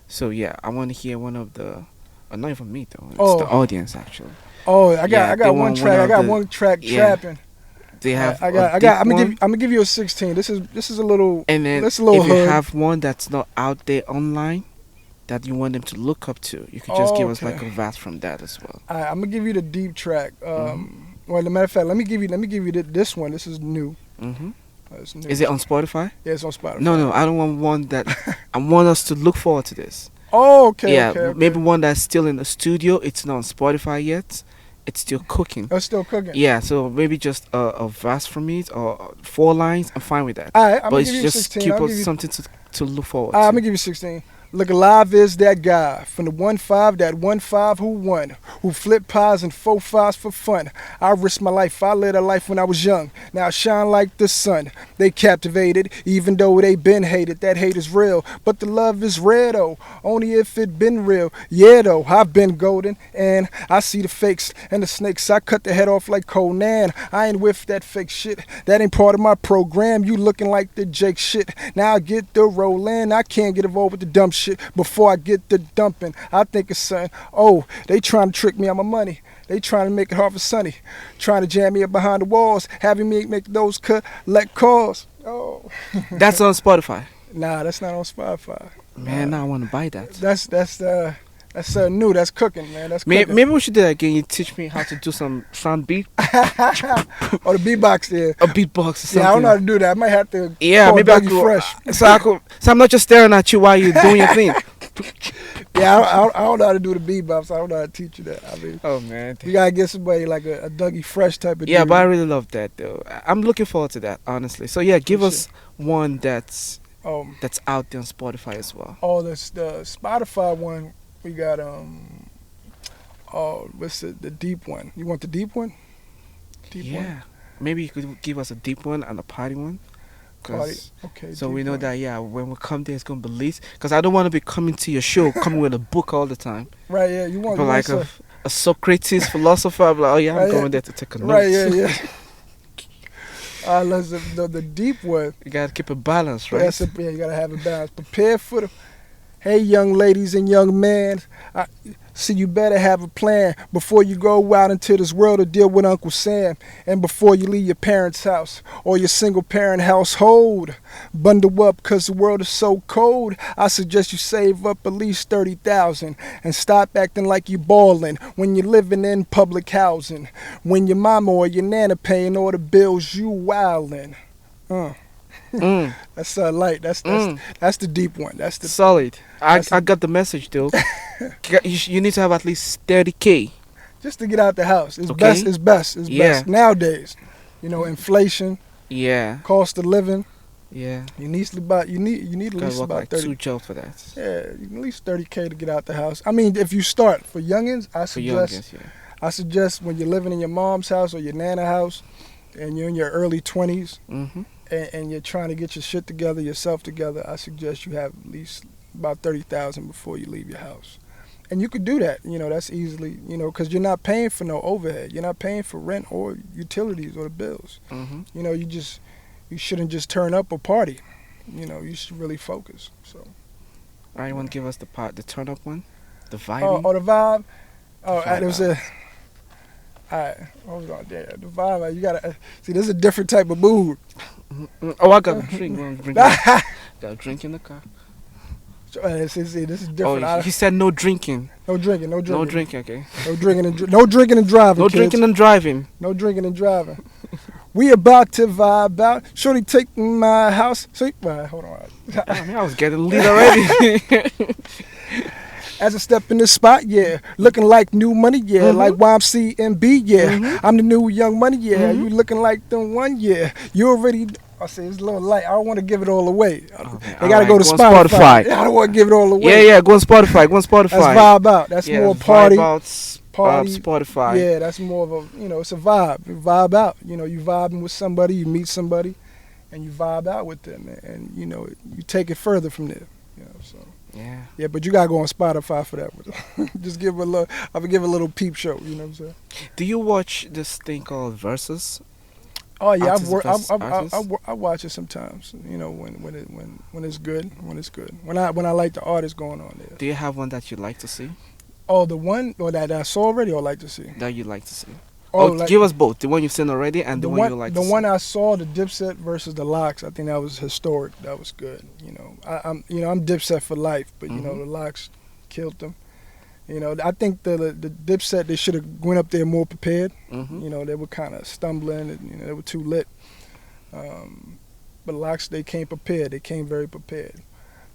A: So yeah, I want to hear one of the, not even me though. It's the
B: Oh.
A: audience actually.
B: Oh, I
A: Yeah,
B: got
A: they
B: one
A: want
B: track.
A: one
B: I
A: of
B: got
A: the-
B: one track
A: yeah.
B: trapping.
A: They have.
B: I got. I'm gonna give you a 16. This is a little.
A: And then
B: That's a little
A: if you
B: hood.
A: have one that's not out there online, that you want them to look up to, you could just give us like
B: Okay.
A: a verse from that as well.
B: I'm gonna give you the deep track.
A: Mm-hmm.
B: Well, as a matter of fact, let me give you this one. This is new.
A: Mm-hmm.
B: It's new.
A: Is it on Spotify?
B: Yeah, it's on Spotify.
A: No, I don't want one that. I want us to look forward to this.
B: Oh, okay.
A: Yeah,
B: okay.
A: maybe one that's still in the studio. It's not on Spotify yet. It's still cooking.
B: It's still cooking.
A: Yeah, so maybe just a verse from it or 4 lines. I'm fine with that.
B: All right, I'm
A: But
B: gonna
A: it's
B: give you
A: just
B: 16.
A: keep
B: I'll
A: us
B: give you,
A: something to look forward
B: I'm
A: to.
B: gonna give you 16. Look alive is that guy from the 1-5, that 1-5 who won, who flipped pies and 4-5s for fun. I risked my life, I led a life when I was young. Now I shine like the sun. They captivated, even though they been hated. That hate is real, but the love is rare though. Only if it been real. Yeah though, I've been golden, and I see the fakes and the snakes. I cut the head off like Conan. I ain't with that fake shit. That ain't part of my program. You looking like the Jake shit. Now I get the rollin'. I can't get involved with the dumb shit before I get the dumping. I think it's something. Oh, they trying to trick me on my money. They trying to make it hard for Sonny. Trying to jam me up behind the walls. Having me make those collect calls. Oh.
A: That's on Spotify.
B: Nah, that's not on Spotify.
A: Man, now I want to buy that.
B: That's new. That's cooking, man. That's cooking.
A: Maybe we should do that again. You teach me how to do some sound beat
B: Or the beatbox there.
A: or beatbox or something.
B: Yeah, I don't know how to do that. I might have to
A: Yeah,
B: call
A: maybe I
B: Dougie
A: could.
B: Fresh.
A: So I'm not just staring at you while you're doing your thing.
B: Yeah, I don't know how to do the beatbox. I don't know how to teach you that. I mean,
A: Oh man.
B: you gotta get somebody like a Dougie Fresh type of
A: Yeah,
B: dude.
A: but I really love that though. I'm looking forward to that, honestly. So yeah, give us one that's out there on Spotify as well.
B: Oh, the Spotify one, we got what's the deep one? You want the deep one? Deep one?
A: Yeah. Maybe you could give us a deep one and a party one.
B: Party.
A: Cause
B: Okay.
A: so
B: Deep
A: we know
B: one.
A: that yeah, when we come there, it's gonna be lit. Cause I don't want to be coming to your show, coming with a book all the time.
B: Right. Yeah. You want
A: But like
B: some.
A: a Socrates philosopher, I'm like, oh yeah, I'm
B: Right. Yeah.
A: going there to take a note.
B: Right. Yeah. Yeah. Let's the deep one.
A: You gotta keep a balance, right?
B: Yeah, you gotta have a balance. Prepare for the. Hey, young ladies and young men. See, you better have a plan before you go out into this world to deal with Uncle Sam, and before you leave your parents' house or your single-parent household. Bundle up, cause the world is so cold. I suggest you save up at least 30,000 and stop acting like you ballin' when you're living in public housing. When your mama or your nana paying all the bills, you wildin'.
A: Mm,
B: That's light. That's the deep one. That's the
A: solid. I
B: that's-
A: got the message though. You need to have at least 30K.
B: just to get out the house. It's
A: Okay.
B: best. It's best. It's
A: Yeah.
B: best nowadays. You know, inflation,
A: Yeah,
B: cost of living.
A: yeah.
B: You need about you need at
A: Gotta
B: least
A: work
B: about
A: like
B: 30.
A: 2 jobs for that.
B: Yeah, you can at least 30K to get out the house. I mean, if you start for youngins,
A: For youngins, yeah.
B: I suggest when you're living in your mom's house or your nana house, and you're in your early 20s,
A: Mm-hmm.
B: and you're trying to get your shit together, yourself together, I suggest you have at least about 30,000 before you leave your house. And you could do that, you know, that's easily, you know, because you're not paying for no overhead. You're not paying for rent or utilities or the bills.
A: Mm-hmm.
B: You know, you shouldn't just turn up or party. You know, you should really focus. So.
A: Alright, you want to give us the turn up one? The
B: Oh,
A: vibing?
B: the vibe. Oh,
A: Vibe
B: it was a. Alright, hold on. Yeah, the vibe. You gotta see. This is a different type of mood.
A: Oh, I got a drink. Got a drink in the car.
B: See, this is different.
A: Oh, he said no drinking.
B: No drinking. No drinking.
A: No drinking, okay.
B: No drinking and no drinking and driving.
A: No
B: kids.
A: drinking and driving.
B: No drinking and driving. We about to vibe out. Shorty take my house. See, right, hold on.
A: I mean, I was getting lit already.
B: As I step in the spot, yeah, looking like new money, yeah,
A: Mhm.
B: like YMCMB, yeah.
A: Mhm.
B: I'm the new young money, yeah.
A: Mhm.
B: You looking like the one, yeah. You already. I say it's a little light. I don't want to give it all away.
A: Okay,
B: They gotta
A: alright,
B: go to
A: go on
B: Spotify.
A: Spotify.
B: I don't want to give it all away.
A: Yeah, yeah, go on Spotify. Go on Spotify.
B: That's vibe out. That's
A: yeah,
B: more
A: vibe
B: party.
A: out,
B: party.
A: Spotify.
B: Yeah, that's more of a, you know, it's a vibe. You vibe out. You know, you vibing with somebody, you meet somebody, and you vibe out with them, and you know, you take it further from there. You know, so.
A: Yeah.
B: Yeah, but you gotta go on Spotify for that one. Just give it a little. I would give it a little peep show. You know what I'm saying?
A: Do you watch this thing called Versus?
B: Oh yeah,
A: Artist versus artist?
B: I watch it sometimes. You know, when it's good, when it's good. When I like the artist going on there.
A: Do you have one that you like to see?
B: Oh, the one or that I saw already, or like to see.
A: That you like to see?
B: Oh,
A: Oh,
B: like,
A: give us both. The one you've seen already and the one you like
B: the
A: to
B: one
A: see.
B: I saw, the Dipset versus the Locks. I think that was historic. That was good. You know, I'm Dipset for life, but you know
A: Mhm.
B: the Locks killed them. You know, I think the Dipset, they should have went up there more prepared.
A: Mm-hmm.
B: You know, they were kind of stumbling, and you know, they were too lit. But Locks, they came prepared. They came very prepared.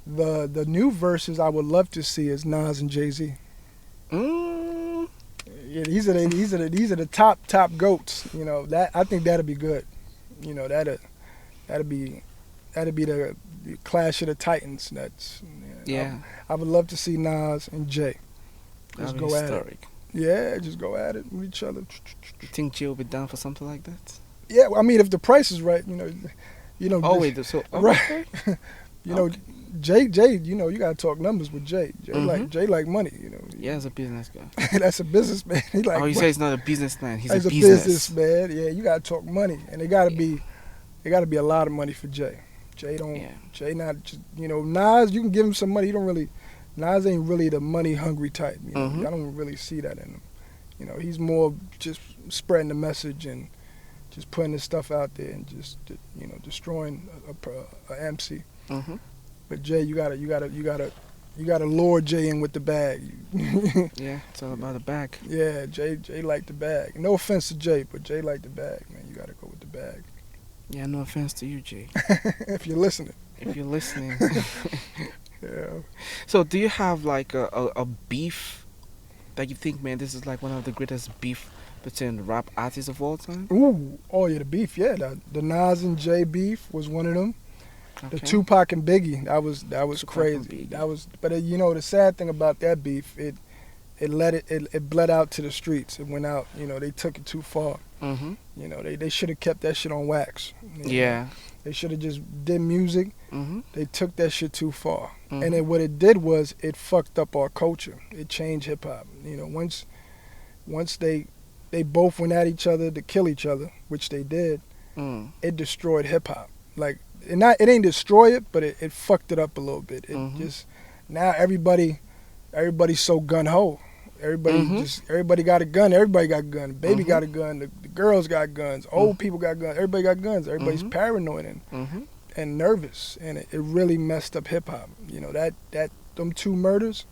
B: The new verses I would love to see is Nas and Jay-Z.
A: Mm.
B: Yeah, these are the top goats. You know, that I think that'd be good. You know, that'd be the Clash of the Titans. That's
A: Yeah.
B: I would love to see Nas and Jay. Just
A: That'd be
B: go at it.
A: historic.
B: Yeah, just go at it with each other.
A: You think Jay will be down for something like that?
B: Yeah, I mean, if the price is right, you know.
A: Oh wait, so
B: Right.
A: okay.
B: You know,
A: Okay.
B: Jay, you know, you gotta talk numbers with Jay.
A: Mhm.
B: Jay like money, you know.
A: Yeah, he's a business guy.
B: That's a businessman. He like
A: Oh, you
B: money.
A: say he's not a businessman. He's
B: He's
A: a
B: a
A: business.
B: businessman. Yeah, you gotta talk money, and it gotta be a lot of money for Jay. Jay
A: Yeah.
B: Jay not just, you know, Nas. You can give him some money. He don't really. Nas ain't really the money hungry type. You know,
A: Mhm.
B: I don't really see that in him. You know, he's more just spreading the message and just putting his stuff out there and just, you know, destroying a MC.
A: Mm-hmm.
B: But Jay, you gotta lure Jay in with the bag.
A: Yeah, it's all about the bag.
B: Yeah, Jay like the bag. No offense to Jay, but Jay like the bag, man. You gotta go with the bag.
A: Yeah, no offense to you, Jay.
B: If you're listening.
A: If you're listening.
B: Yeah.
A: So, do you have like a beef that you think, man, this is like one of the greatest beef between rap artists of all time?
B: Ooh, oh yeah, the beef. Yeah, the Nas and Jay beef was one of them. The
A: Okay.
B: Tupac and Biggie, that was
A: Tupac and
B: crazy.
A: Biggie.
B: That was, but you know, the sad thing about that beef, it it bled out to the streets. It went out. They took it too far.
A: Mhm.
B: They should have kept that shit on wax.
A: Yeah.
B: They should have just did music.
A: Mhm.
B: They took that shit too far.
A: Mhm.
B: And then what it did was it fucked up our culture. It changed hip hop. Once they both went at each other to kill each other, which they did, it destroyed hip hop. Like it ain't destroy it, but it fucked it up a little bit. It just now everybody's so gun ho. Everybody got a gun. Everybody got a gun. Baby got a gun. The girls got guns. Old people got guns. Everybody got guns. Everybody's paranoid and nervous, and it really messed up hip hop. Them two murders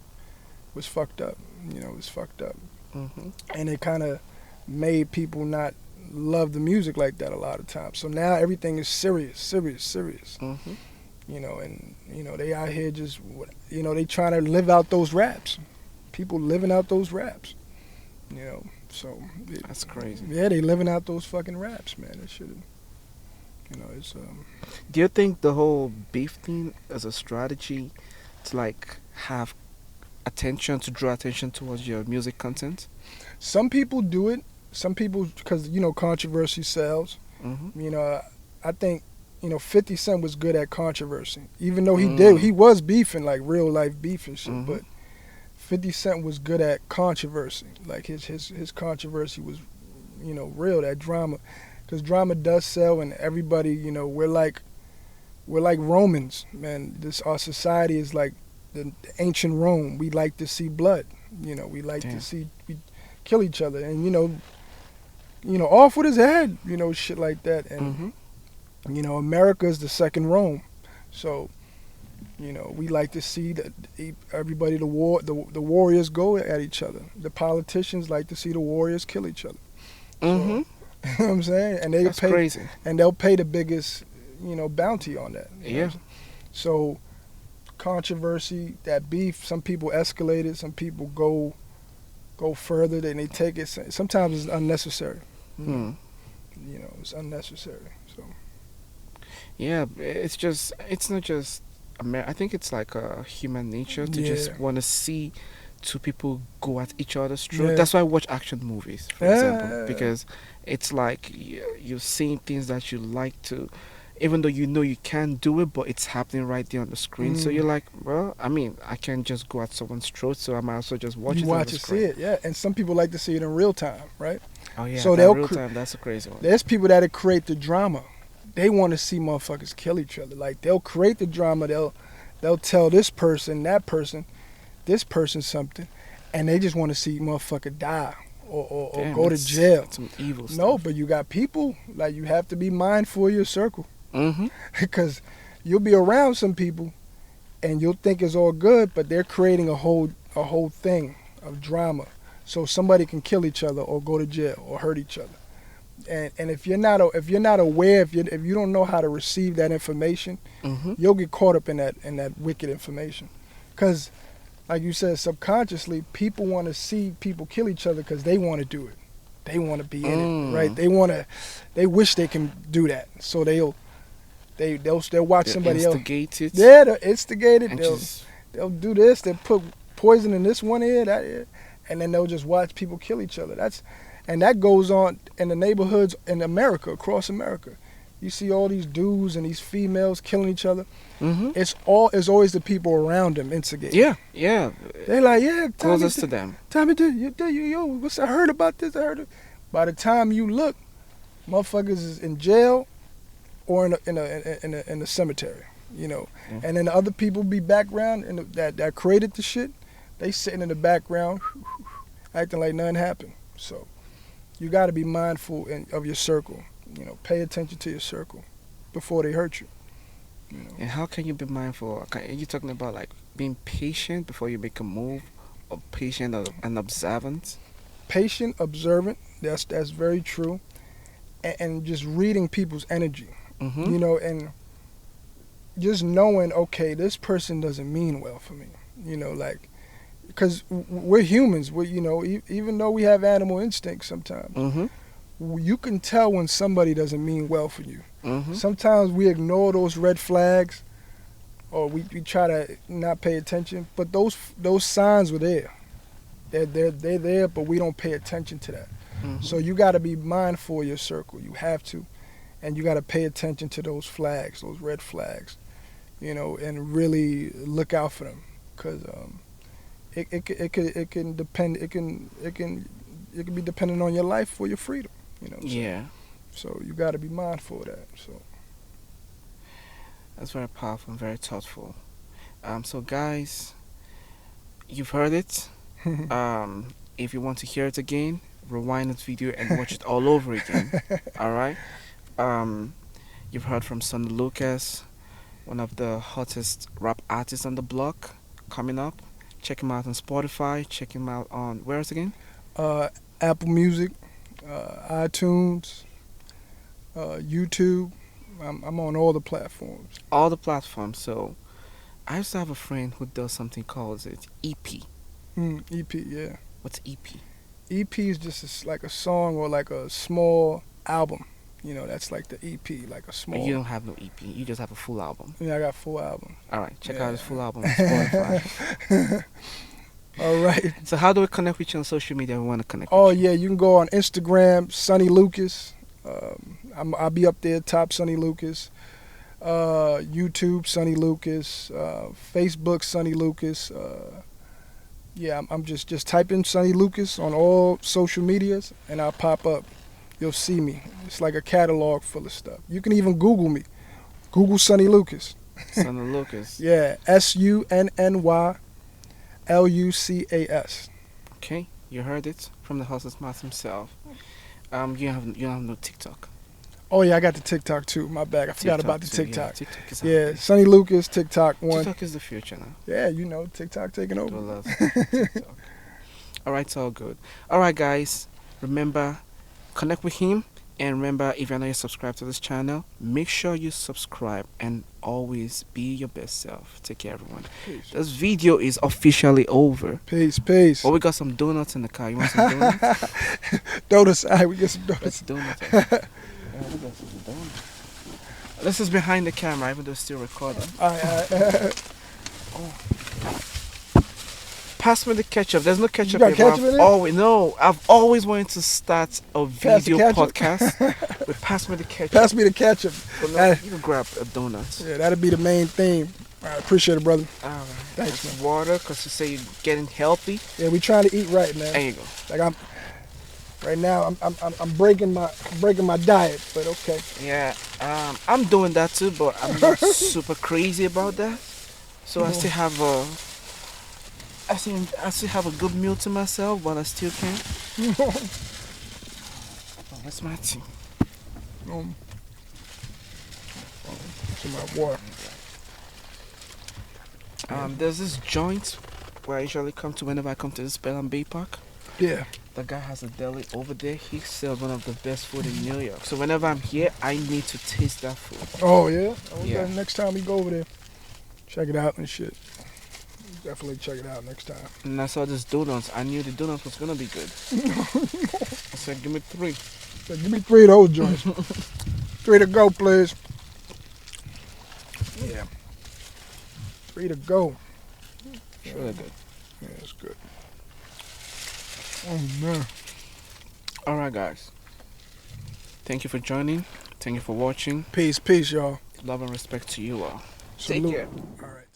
B: was fucked up. It was fucked up, and it kind of made people not love the music like that a lot of times. So now everything is serious. And they out here just they trying to live out those raps. People living out those raps, so
A: That's crazy.
B: Yeah, they living out those fucking raps, man. It should, it's
A: Do you think the whole beef thing is a strategy to like have attention, to draw attention towards your music content?
B: Some people do it. Some people, because controversy sells. I think 50 Cent was good at controversy, even though he was beefing, like real life beef and shit, but 50 Cent was good at controversy. Like his controversy was, real, that drama. Because drama does sell, and everybody, we're like Romans, man. Our society is like the ancient Rome. We like to see blood. We like to see we kill each other, and off with his head, shit like that. And America is the second Rome, so. We like to see that everybody, the warriors go at each other. The politicians like to see the warriors kill each other. So, you know what I'm saying? And
A: That's crazy.
B: And they'll pay the biggest, bounty on that.
A: Yeah.
B: So controversy, that beef, some people escalate it, some people go further, then they take it. Sometimes it's unnecessary. It's unnecessary. So.
A: Yeah, it's not just. I think it's like a human nature to just want to see two people go at each other's throat. That's why I watch action movies, for example, because it's like you're seeing things that you like to, even though you can't do it, but it's happening right there on the screen. So you're like, well, I mean, I can't just go at someone's throat, so I might also just watch it on the screen.
B: See it, yeah. And some people like to see it in real time, right?
A: Oh yeah,
B: so
A: real time, that's a crazy one.
B: There's people that create the drama. They want to see motherfuckers kill each other. Like, they'll create the drama. They'll tell this person, that person, this person something, and they just want to see motherfucker die or go to jail.
A: Some evil stuff.
B: No, but you got people, like, you have to be mindful of your circle. Because you'll be around some people and you'll think it's all good, but they're creating a whole thing of drama. So somebody can kill each other or go to jail or hurt each other. And if you're not aware, if you don't know how to receive that information, you'll get caught up in that wicked information. Because, like you said, subconsciously, people want to see people kill each other because they want to do it. They want to be in it, right? They wish they can do that. So they'll watch somebody else.
A: Instigate it.
B: Yeah, they'll instigate it. They'll do this. They'll put poison in this one ear, that ear, and then they'll just watch people kill each other. And that goes on in the neighborhoods in America, across America. You see all these dudes and these females killing each other. It's always the people around them instigating.
A: Yeah.
B: They like, yeah,
A: closest to them.
B: Tommy, yo, I heard about this. I heard it. By the time you look, motherfuckers is in jail or in a cemetery, And then the other people be background and that created the shit. They sitting in the background, acting like nothing happened. So. You got to be mindful of your circle. Pay attention to your circle before they hurt you.
A: And how can you be mindful? Are you talking about like being patient before you make a move, or patient and observant?
B: Patient, observant. That's very true. And just reading people's energy. And just knowing, okay, this person doesn't mean well for me. Because we're humans, even though we have animal instincts sometimes, you can tell when somebody doesn't mean well for you. Sometimes we ignore those red flags, or we try to not pay attention, but those signs were there. They're there, but we don't pay attention to that.
A: Mhm.
B: So you got to be mindful of your circle. You have to, and you got to pay attention to those flags, those red flags, and really look out for them, because it can depend. It can be dependent on your life for your freedom.
A: Yeah,
B: So you got to be mindful of that. So
A: that's very powerful and very thoughtful. So guys, you've heard it. If you want to hear it again, rewind this video and watch it all over again. All right. You've heard from Sonny Lucas, one of the hottest rap artists on the block, coming up. Check him out on Spotify. Check him out on where else again?
B: Apple Music, iTunes, YouTube. I'm on all the platforms.
A: All the platforms. So I used to have a friend who does something called it EP.
B: EP, yeah.
A: What's EP?
B: EP is just like a song or like a small album. That's like the EP, like a small.
A: You don't have no EP. You just have a full album.
B: Yeah, I got full album.
A: All right, check out his full album on Spotify.
B: All right.
A: So how do we connect with you on social media? We want to connect.
B: Oh
A: with you?
B: yeah, you can go on Instagram, Sonny Lucas. I'll be up there, top Sonny Lucas. YouTube, Sonny Lucas. Facebook, Sonny Lucas. Yeah, I'm just type in Sonny Lucas on all social medias, and I'll pop up. You'll see me. It's like a catalog full of stuff. You can even Google me. Google Sonny Lucas.
A: Sonny Lucas.
B: Yeah, SUNNYLUCAS.
A: Okay, you heard it from the horse's mouth himself. You have no TikTok.
B: Oh yeah, I got the TikTok too. My bad, I forgot about the
A: too,
B: TikTok.
A: Yeah, TikTok is
B: Yeah, Sonny Lucas, TikTok one.
A: TikTok is the future now.
B: Yeah, TikTok taking
A: Do a
B: over.
A: lot of TikTok. All right, it's all good. All right, guys, remember, connect with him. And remember, if you're not yet subscribed to this channel, make sure you subscribe and always be your best self. Take care, everyone.
B: Peace.
A: This video is officially over.
B: Peace, peace.
A: Oh, we got some donuts in the car. You want some donuts?
B: Donuts. All right, we get some
A: Let's
B: donuts.
A: donuts. Yeah, we got some donuts. This is behind the camera, even though it's still recording.
B: All right.
A: Pass me the ketchup. There's no ketchup
B: got
A: here.
B: ketchup in it?
A: I've always wanted to start a
B: Pass the
A: video
B: ketchup?
A: podcast. But pass me the ketchup.
B: Pass me the ketchup.
A: But no, you can grab a donut.
B: Yeah, that'll be the main theme. All right, appreciate it, brother.
A: All right.
B: Thanks,
A: Some water, because you say you're getting healthy.
B: Yeah, we trying to eat right, man.
A: There you go.
B: Like right now, I'm breaking my diet, but okay.
A: Yeah, I'm doing that too, but I'm not super crazy about that. So I still have I still have a good meal to myself, but I still can. Oh, that's my tea.
B: Some water.
A: There's this joint where I usually come to whenever I come to this Bell Bay Park.
B: Yeah.
A: The guy has a deli over there. He sells one of the best food in New York. So whenever I'm here, I need to taste that food.
B: Oh yeah.
A: Yeah.
B: Next time we go over there, check it out and shit. Definitely check it out next time.
A: And I saw this donuts. I knew the donuts was gonna be good. I said, give me 3.
B: So give me 3 of those joints. 3 to go, please. Yeah. 3 to go.
A: It's really good.
B: Yeah, it's good. Oh man.
A: Alright guys. Thank you for joining. Thank you for watching.
B: Peace, y'all.
A: Love and respect to you all.
B: Salute.
A: Take care.
B: All right.